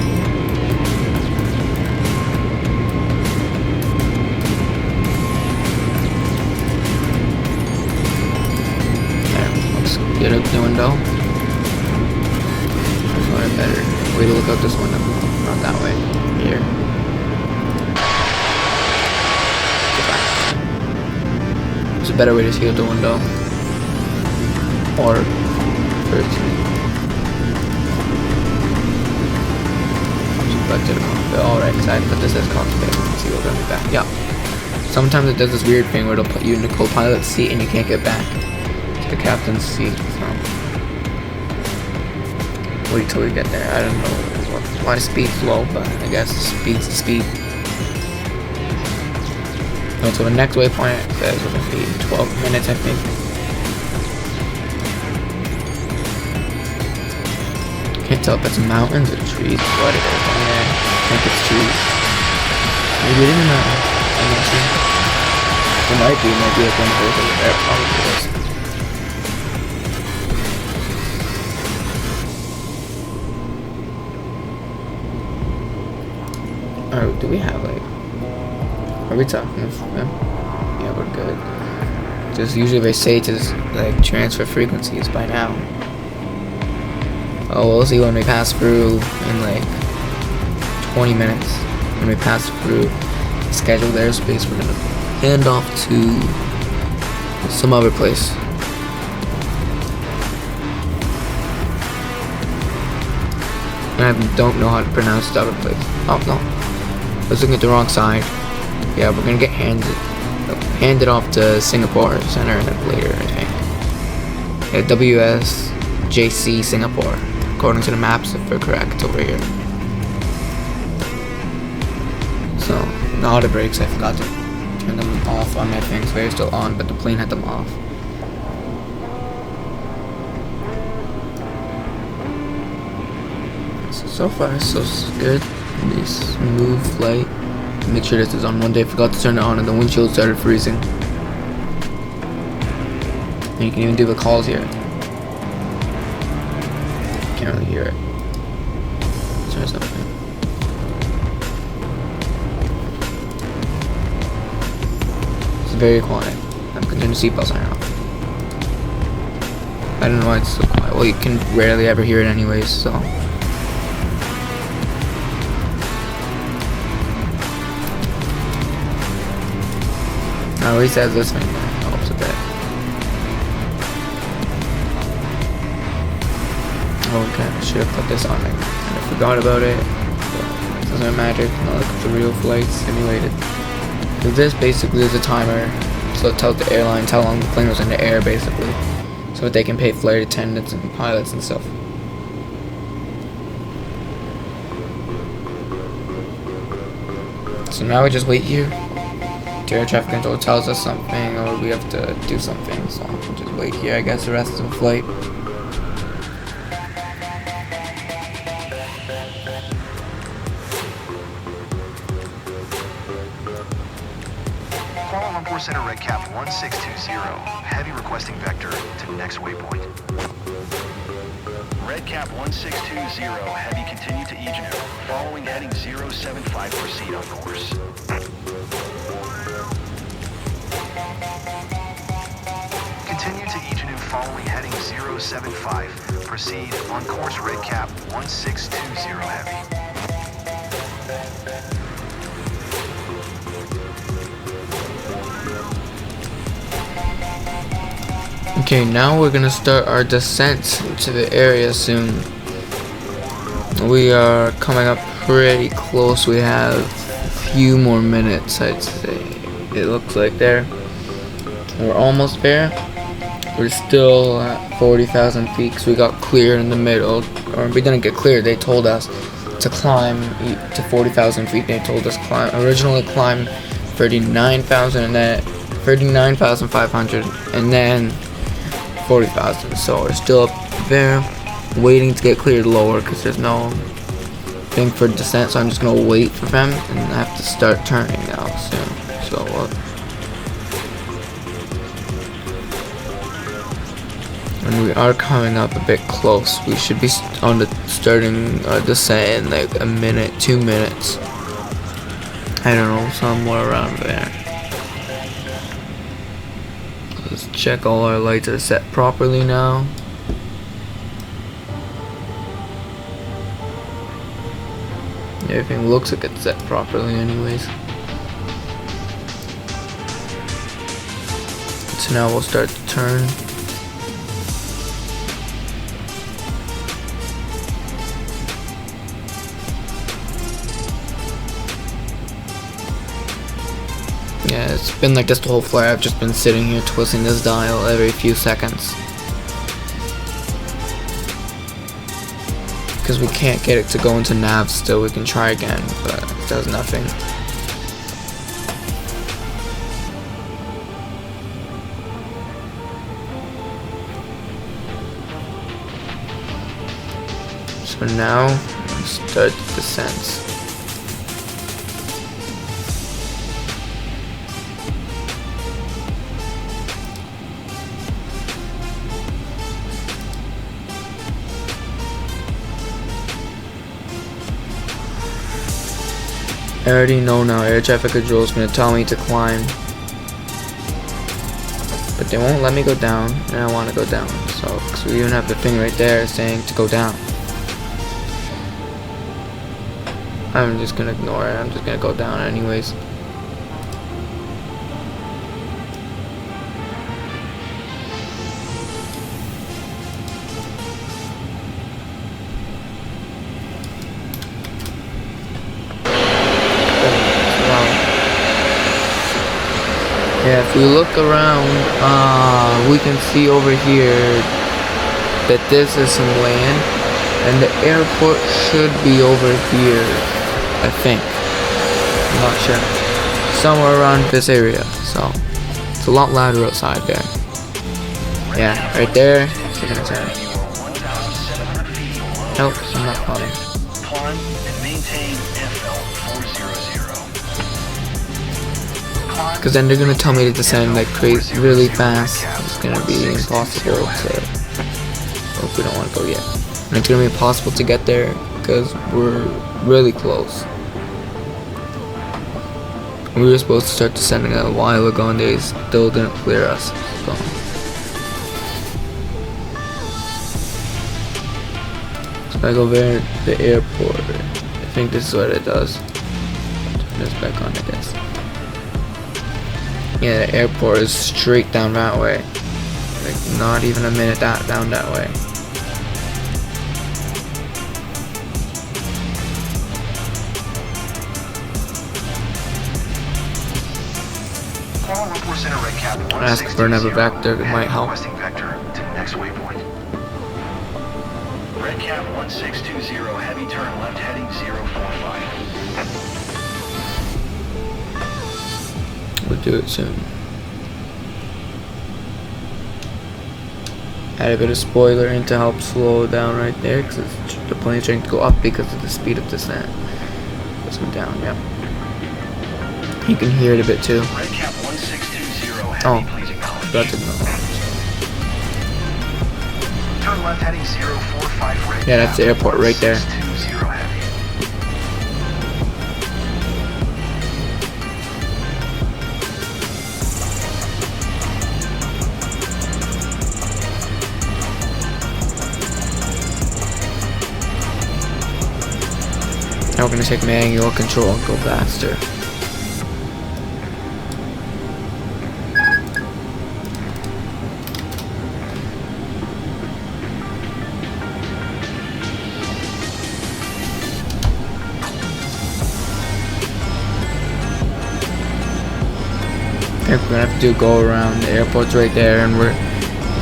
Get up the window. There's not a better way to look out this window. Not that way. Here. There's a better way to see out the window. Or first. Back to the cockpit. Alright, because I put this as cockpit. Let's see what's going to be back. Yeah. Sometimes it does this weird thing where it'll put you in the co-pilot seat and you can't get back. The captain's seat, so wait till we get there. I don't know why the speed's low, but I guess speed's the speed. And so the next waypoint says we're gonna be 12 minutes, I think. Can't tell if it's mountains or trees. What it is on there. I think it's trees. Maybe it isn't I'm not sure. It might be like one of those over there, probably is. Oh, do we have like? Are we talking with them? Yeah, we're good. Just usually they say to like transfer frequencies by now. Oh, we'll see when we pass through in like 20 minutes. When we pass through scheduled airspace, we're gonna hand off to some other place. And I don't know how to pronounce the other place. Oh no. I was looking at the wrong side. Yeah, we're gonna get handed off to Singapore Center later, I think. Yeah, WSJC Singapore, according to the maps, if we're correct over here. So, the auto brakes, I forgot to turn them off on my things. They're still on, but the plane had them off. So far, so good. Really smooth flight. Make sure this is on. One day I forgot to turn it on and the windshield started freezing. And you can even do the calls here. Can't really hear it. Let's try something. It's very quiet. I'm gonna turn the seatbelt sign off. I don't know why it's so quiet. Well, you can rarely ever hear it anyways, so. At least as this thing helps a bit. Oh, okay, I should have put this on like kind of forgot about it. But it doesn't matter. Not like the real flight simulated. So this basically is a timer, so it tells the airlines how long the plane was in the air, basically, so that they can pay flight attendants and pilots and stuff. So now we just wait here. The air traffic control tells us something, or we have to do something. So we'll just wait here, I guess, the rest of the flight. Kuala Lumpur Center Red Cap 1620. Heavy requesting vector to next waypoint. Red Cap 1620. Heavy continue to Ejanu. Following heading 075, proceed on course. Continue to Ejanu following heading 075. Proceed on course Red Cap 1620 Heavy. Okay, now we're gonna start our descent to the area soon. We are coming up pretty close. We have a few more minutes, I'd say. It looks like there. We're almost there. We're still at 40,000 feet because we got cleared in the middle. Or we didn't get cleared, they told us to climb to 40,000 feet. They told us originally climb 39,000 and then 39,500 and then 40,000. So we're still up there waiting to get cleared lower because there's no thing for descent, so I'm just gonna wait for them and I have to start turning now soon. So and we are coming up a bit close. We should be on the starting descent in like a minute, 2 minutes. I don't know, somewhere around there. Let's check all our lights are set properly now. Everything looks like it's set properly anyways. So now we'll start to turn. Yeah, it's been like this the whole flight. I've just been sitting here twisting this dial every few seconds. Because we can't get it to go into nav still. We can try again, but it does nothing. So now, let's start the descent. I already know now, air traffic control is going to tell me to climb. But they won't let me go down, and I want to go down. So, because we even have the thing right there saying to go down. I'm just going to ignore it, I'm just going to go down anyways. Yeah, if we look around, we can see over here that this is some land, and the airport should be over here, I think. I'm not sure. Somewhere around this area, so it's a lot louder outside there. Yeah, right there. Nope, I'm not calling. Climb and maintain FL 400. Because then they're gonna tell me to descend like crazy, really fast. It's gonna be impossible to. Oh, we don't want to go yet. And it's gonna be impossible to get there because we're really close. We were supposed to start descending a while ago, and they still didn't clear us. So. So I go over to the airport. I think this is what it does. Turn this back on, I guess. Yeah, the airport is straight down that way. Like, not even a minute down that way. Kuala Lumpur Center red cap Ask for another vector, it might help. requesting vector to next waypoint. Red cap 1620, heavy turn left heading 045. We'll do it soon. Add a bit of spoiler in to help slow down right there, because the plane's trying to go up because of the speed of descent. Let's go down, yeah. You can hear it a bit too. Red cap 1620, heavy, Oh, please acknowledge. that's enough. Turn left heading 045 red Yeah, that's the airport right there. 1620 heavy. Now we're gonna take manual control and go faster. I think we're gonna have to do go around. The airport's right there, and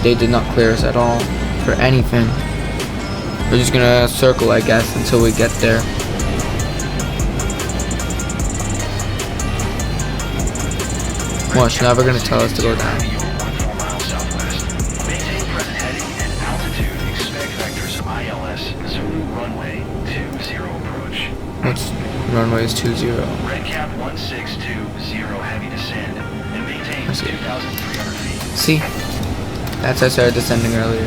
they did not clear us at all for anything. We're just gonna circle, I guess, until we get there. Watch, now they're gonna tell us to go down. Maintain present heading and altitude. Expect vectors ILS. Zulu runway 20 approach. What's runway is 20? Red cap 1620, heavy descend and maintain I see. 2,300 feet. See? That's how I started descending earlier.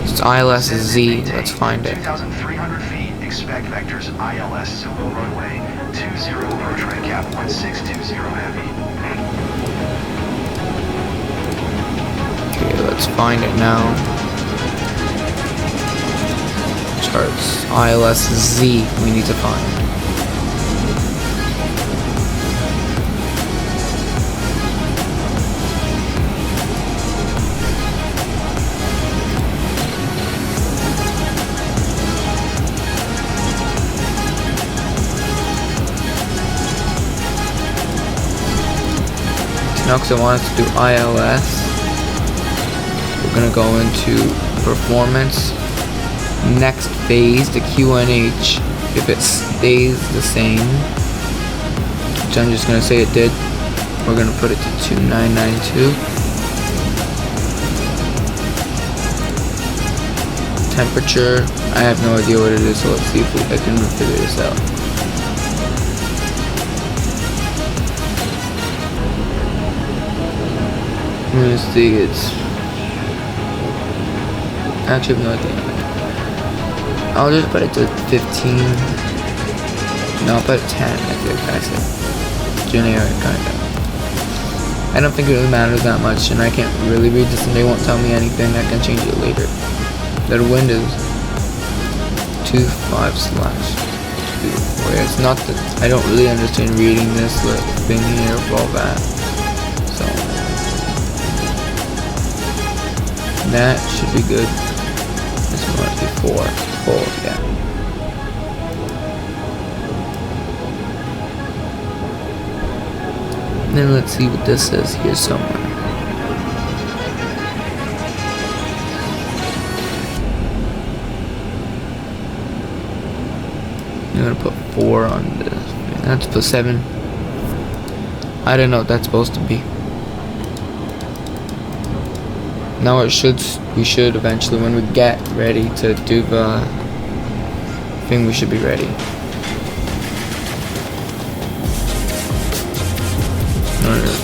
It's ILS is Z. Let's find it. 2,300 feet. Expect vectors ILS. Zulu runway 20 approach. Red cap 1620, heavy. Okay, let's find it now. Charts. ILS is Z. We need to find. Now, because I want us to do ILS, we're gonna go into performance. Next phase, the QNH. If it stays the same, which I'm just gonna say it did, we're gonna put it to 2992. Temperature, I have no idea what it is, so let's see if I can figure this out. Let's see, it's actually I have no idea. I'll just put it to 15. No, I'll put it 10. I think I said generic kind of. I don't think it really matters that much, and I can't really read this, and they won't tell me anything. I can change it later. The wind is 25/2. It's not that I don't really understand reading this thing here for all that. So. That should be good. This one might be 4. 4, yeah. And then let's see what this says here somewhere. I'm gonna put 4 on this. That's put 7. I don't know what that's supposed to be. Now we should eventually, when we get ready to do the thing, we should be ready.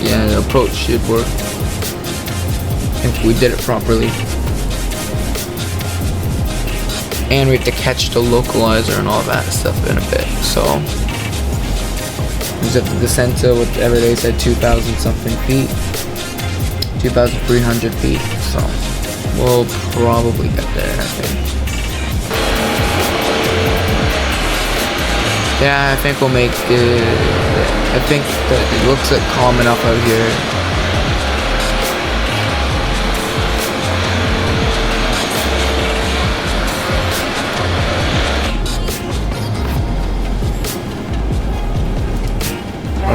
Yeah, the approach should work. I think we did it properly. And we have to catch the localizer and all that stuff in a bit, so. We just have to descend to whatever they said, 2,000 something feet. 2,300 feet, so we'll probably get there, I think. Yeah, I think we'll make it. I think that it looks like calm enough out here.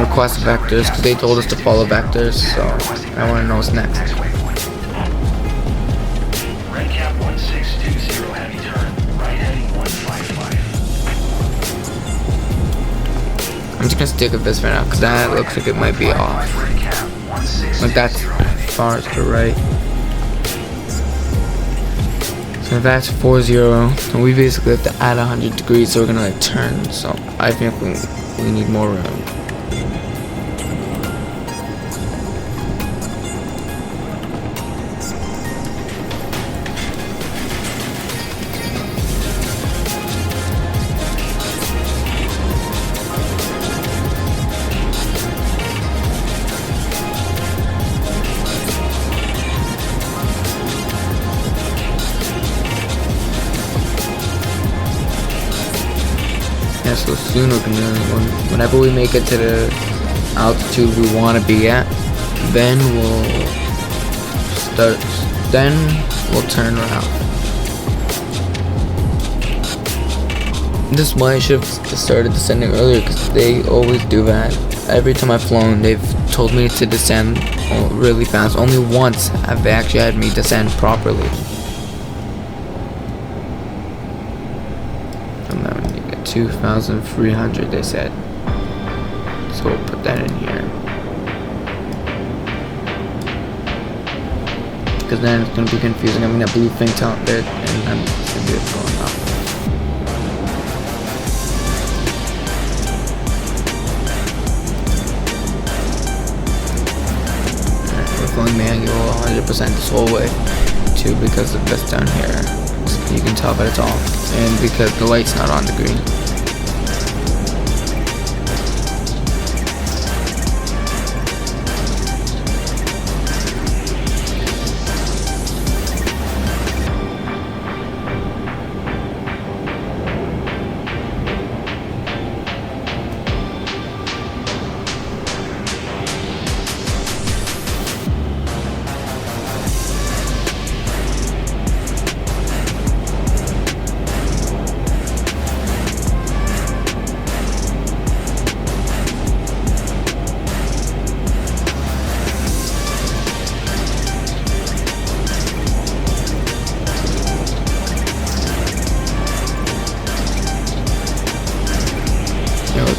request vectors because they told us to follow vectors, so I want to know what's next. Red cap 1620 heavy turn, right heading 155. I'm just gonna stick with this for now because that looks like it might be off. Like that's far to the right. So that's 40, and we basically have to add 100 degrees, so we're gonna like turn. So I think we need more room. Yeah, so soon we're gonna, whenever we make it to the altitude we want to be at, then we'll turn around. This is why I should have started descending earlier, because they always do that. Every time I've flown, they've told me to descend really fast. Only once have they actually had me descend properly. 2,300 they said, so we'll put that in here because then it's going to be confusing. I mean that blue thing out there, and I'm just going to be going up. Alright, we're flying manual 100% this whole way too because of this down here. You can tell that it's off, and because the light's not on the green.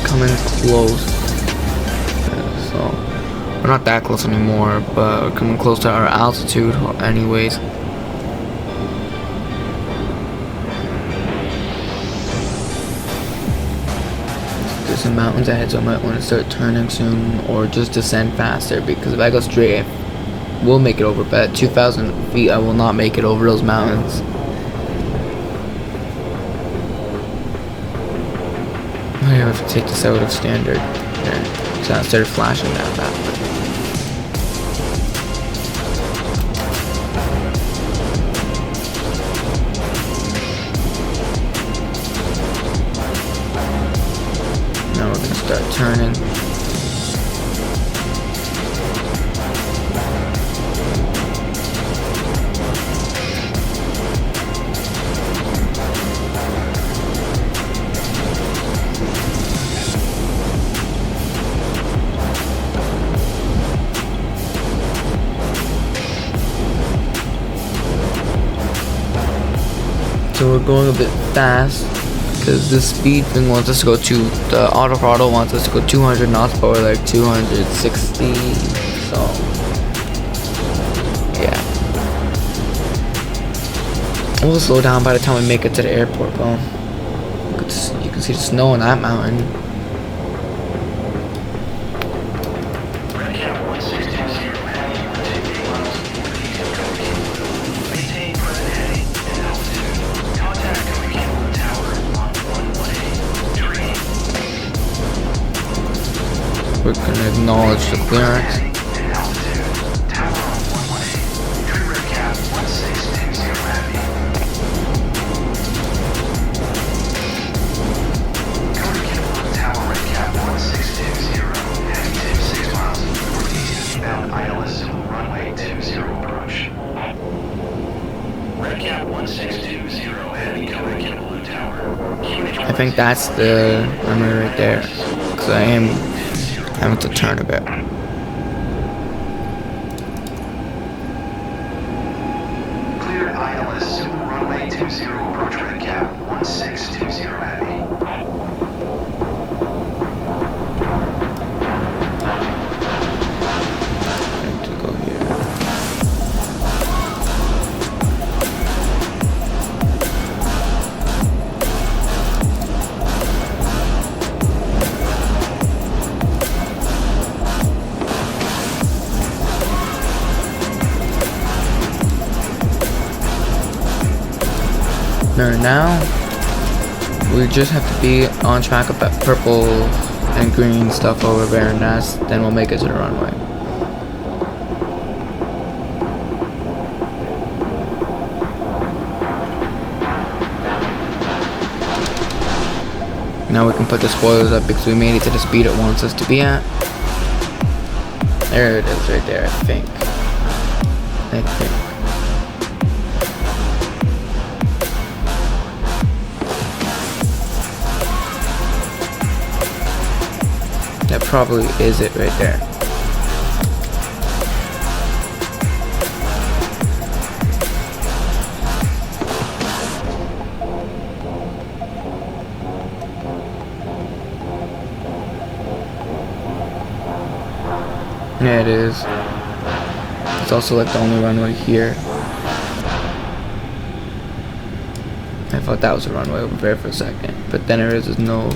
Coming close, so we're not that close anymore, but we're coming close to our altitude anyways. There's some mountains ahead, so I might want to start turning soon or just descend faster, because if I go straight I will make it over, but at 2,000 feet I will not make it over those mountains. I have to take this out of standard. There. So I started flashing that way. Now we're gonna start turning. So we're going a bit fast because the speed thing wants us to go the autothrottle wants us to go 200 knots, but we're like 260, so yeah. We'll slow down by the time we make it to the airport, though. You can see the snow on that mountain. We're gonna acknowledge the clearance. I think that's the runway right there, because I'm having to turn a bit. Clear ILS Super runway 20 approach red cap 1620 heavy. Now we just have to be on track of that purple and green stuff over there, and then we'll make it to the runway. Now we can put the spoilers up because we made it to the speed it wants us to be at. There it is right there, I think. That probably is it right there. Yeah, it is. It's also like the only runway here. I thought that was a runway over there for a second, but then there is no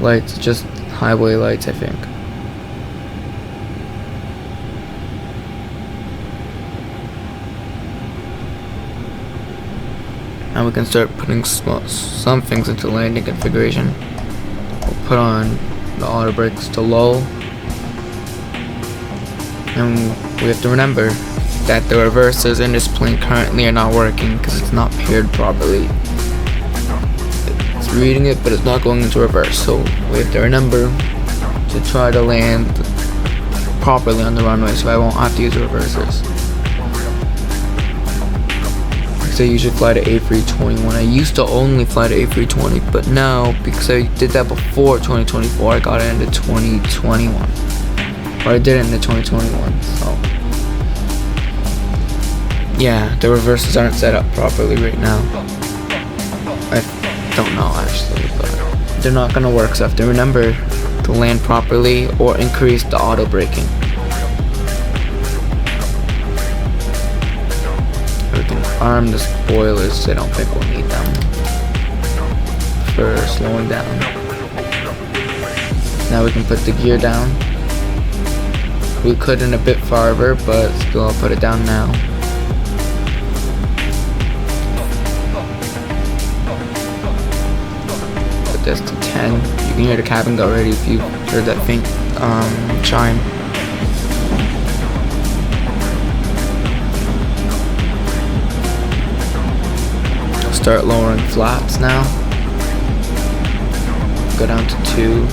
lights, just highway lights, I think. Now we can start putting some things into landing configuration. We'll put on the auto brakes to low. And we have to remember that the reversers in this plane currently are not working because it's not paired properly. It's reading it, but it's not going into reverse. So we have to remember to try to land properly on the runway so I won't have to use the reversers. Because I usually fly to A321. I used to only fly to A320, but now because I did that before 2024, I got it into 2021. Or I did it into 2021, so yeah, the reversers aren't set up properly right now. I don't know actually, but they're not gonna work, so I have to remember to land properly or increase the auto braking. We can arm the spoilers, I don't think we'll need them for slowing down. Now we can put the gear down. We couldn't a bit farther, but still I'll put it down now. Put this to 10. You can hear the cabin go ready if you heard that faint chime. Start lowering flaps now. Go down to 2.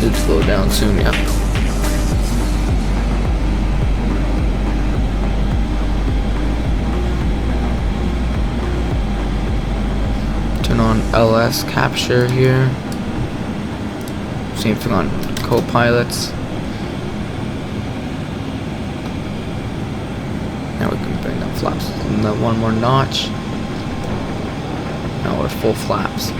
Should slow down soon, yeah. Turn on LS capture here. Same thing on co-pilots. Now we can bring the flaps one more notch. Now we're full flaps.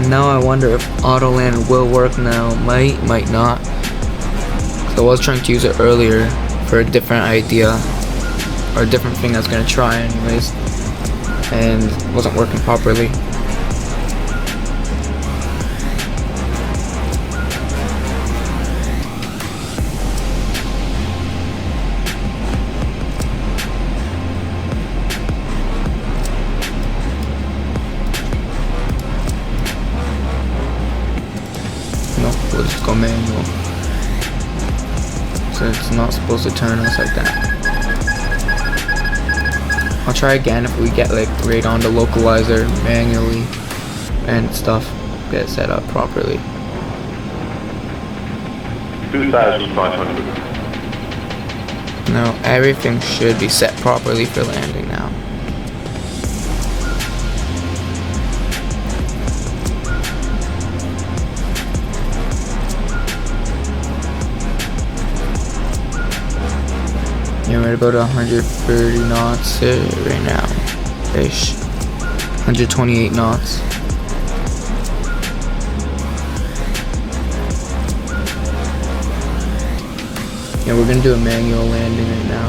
Now I wonder if auto land will work now. Might not. So I was trying to use it earlier for a different idea or a different thing I was gonna try anyways, and it wasn't working properly. We'll just go manual. So it's not supposed to turn us like that. I'll try again if we get like right on the localizer manually and stuff, get it set up properly. 2,500. Now everything should be set properly for landing now. Yeah, we're at about 130 knots right now, ish. 128 knots. Yeah, we're gonna do a manual landing right now.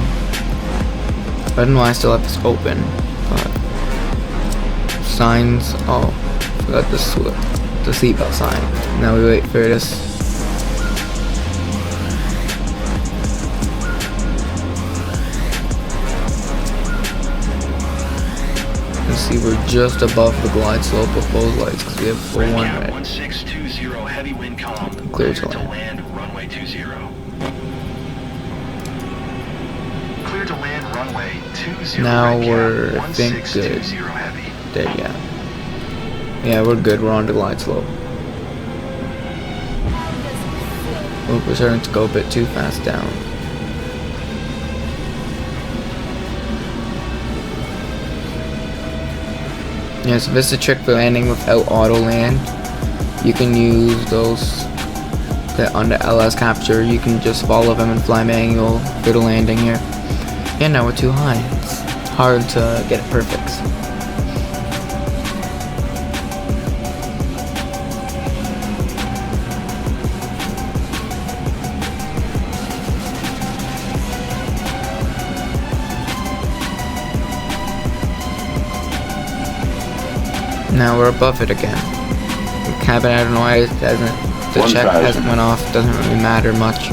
I don't know why I still have this open, but signs. Oh, forgot the seatbelt sign. Now we wait for this. See, we're just above the glide slope of those lights because we have full one red. 1620 heavy wind calm. Clear to land runway 20. Clear to land runway 20. Now we're, I think, good. There, yeah. Yeah, we're good. We're on the glide slope. Oh, we're starting to go a bit too fast down. Yeah, so this is a trick for landing without auto land. You can use those that on the LS capture. You can just follow them and fly manual for the landing here. And now we're too high. It's hard to get it perfect. Now we're above it again. The cabin, I don't know why it hasn't. The check hasn't went off. Doesn't really matter much.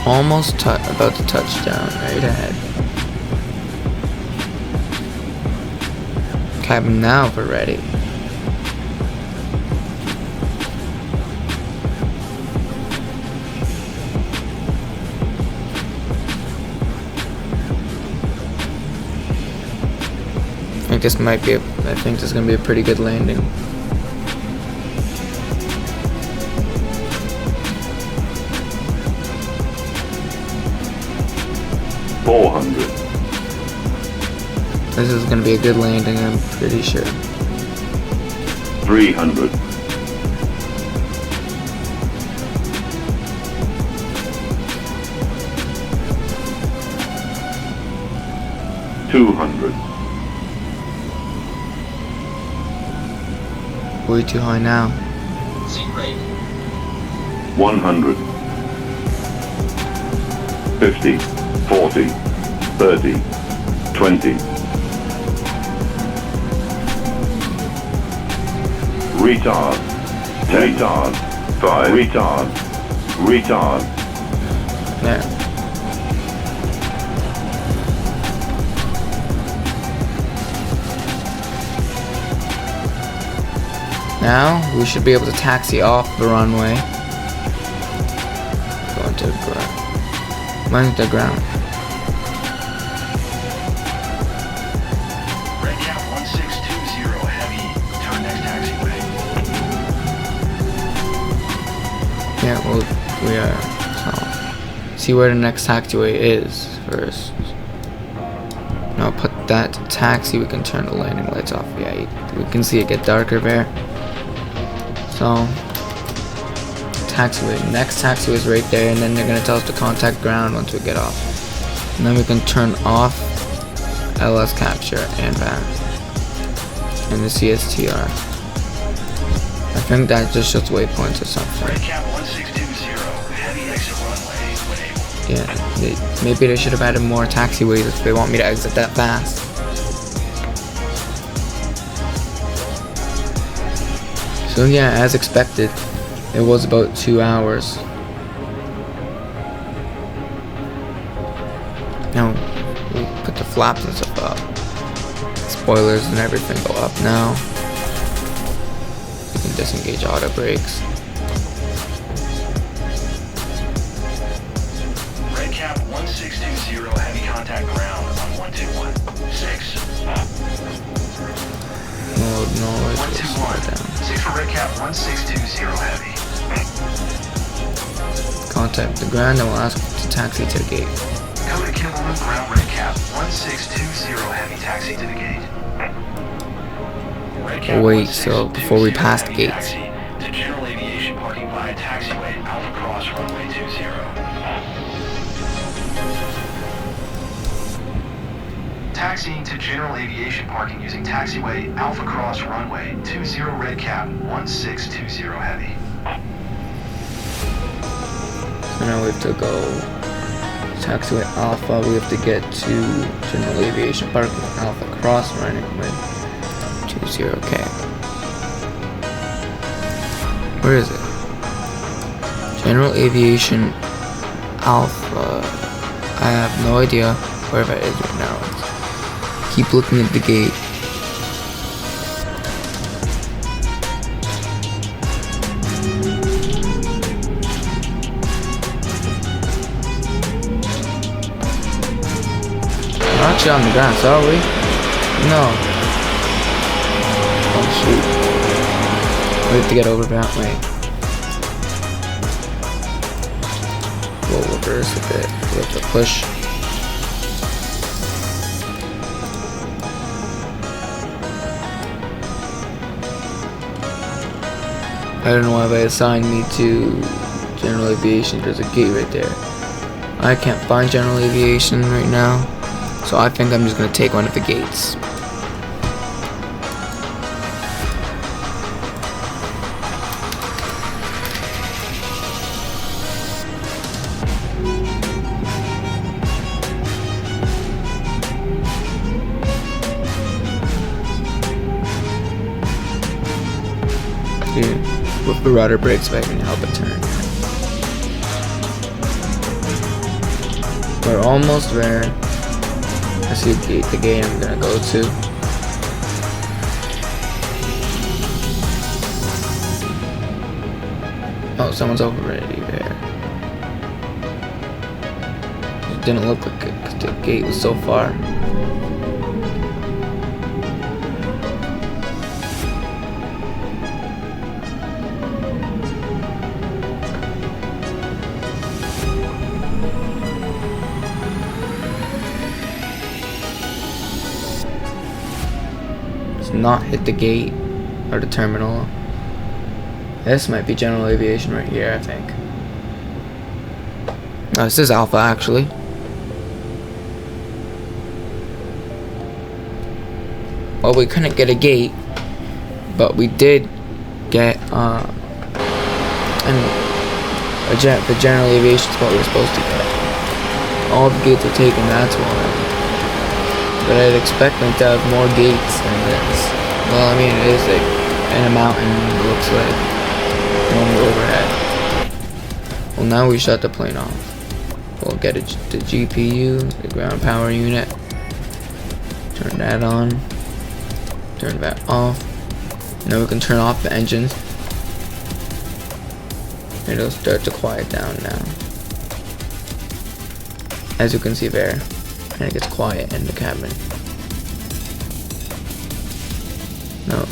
Almost about to touch down right ahead. Cabin, now we're ready. I think this is gonna be a pretty good landing. This is gonna be a good landing, I'm pretty sure. 300. 200. Way too high now. 100. 50. 40. 30. 20. Retard. 10. Retard. 5. Retard. Retard. There. Now we should be able to taxi off the runway. Going to the ground. Mine's the ground. Red Cap 1620 heavy. Turn next taxiway. Yeah, well, we are. So, see where the next taxiway is first. Now put that to taxi. We can turn the landing lights off. Yeah, we can see it get darker there. So, taxiway. Next taxiway is right there, and then they're gonna tell us to contact ground once we get off. And then we can turn off LS capture and van and the CSTR. I think that just shows waypoints or something. Red Cap 1620 heavy exit runway when able. Yeah, maybe they should have added more taxiways if they want me to exit that fast. So yeah, as expected, it was about 2 hours. Now, we put the flaps and stuff up. Spoilers and everything go up now. You can disengage auto brakes. Red Cap 1620 heavy contact ground on 1216. mode and always go slow 121. down. 6 for red cap 1620 heavy. Contact the ground and we'll ask to taxi to the gate. Kota Kinabalu ground red cap 1620 heavy taxi to the gate. Red cap Wait, so 1620 before we pass the heavy gates. taxi to general aviation parking via taxiway Alpha Cross runway 20. Taxiing to general aviation parking using taxiway Alpha Cross runway 20 red cap 1620 heavy. So now we have to go taxiway Alpha. We have to get to general aviation parking Alpha Cross running with 20K. Where is it? General aviation Alpha. I have no idea where that is right now. Keep looking at the gate. We're actually on the ground, so are we? No. Oh shoot. We have to get over that way. We'll reverse a bit. We have to push. I don't know why they assigned me to general aviation. There's a gate right there. I can't find general aviation right now, so I think I'm just gonna take one of the gates. Dude. With the rudder brakes, if I can help it turn. We're almost there. I see the gate I'm gonna go to. Oh, someone's already there. It didn't look like it because the gate was so far. Not hit the gate or the terminal. This might be general aviation right here, I think. Oh, this is Alpha actually. Well, we couldn't get a gate, but we did get the general aviation spot we were supposed to get. All the gates were taken, that's why. But I'd expect them to have more gates than this. Well, I mean, it is like in a mountain, it looks like. Normal overhead. Well, now we shut the plane off. We'll get the GPU, the ground power unit. Turn that on. Turn that off. Now we can turn off the engines. And it'll start to quiet down now. As you can see there. And it gets quiet in the cabin. No,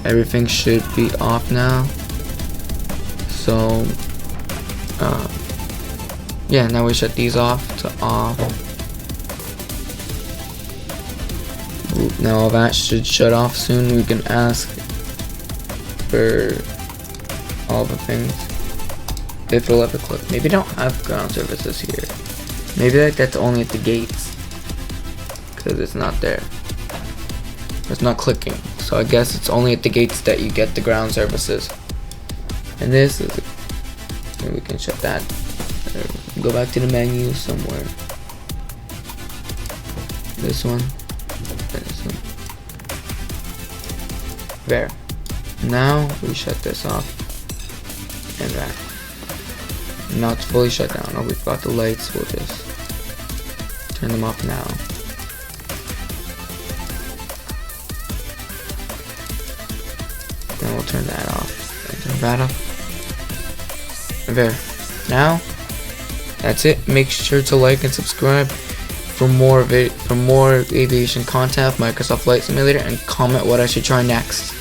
everything should be off now. So, yeah, now we shut these off to off. Now all that should shut off soon. We can ask for all the things. If we'll ever click. Maybe don't have ground services here. Maybe that's only at the gates. Because it's not there. It's not clicking. So I guess it's only at the gates that you get the ground services. And this is... Maybe we can shut that. Go back to the menu somewhere. This one. This one. There. Now we shut this off. And that. Now it's fully shut down. Oh, we've got the lights. We'll just turn them off now. Then we'll turn that off. And turn that off. There. Now, that's it. Make sure to like and subscribe for more aviation content, Microsoft Flight Simulator, and comment what I should try next.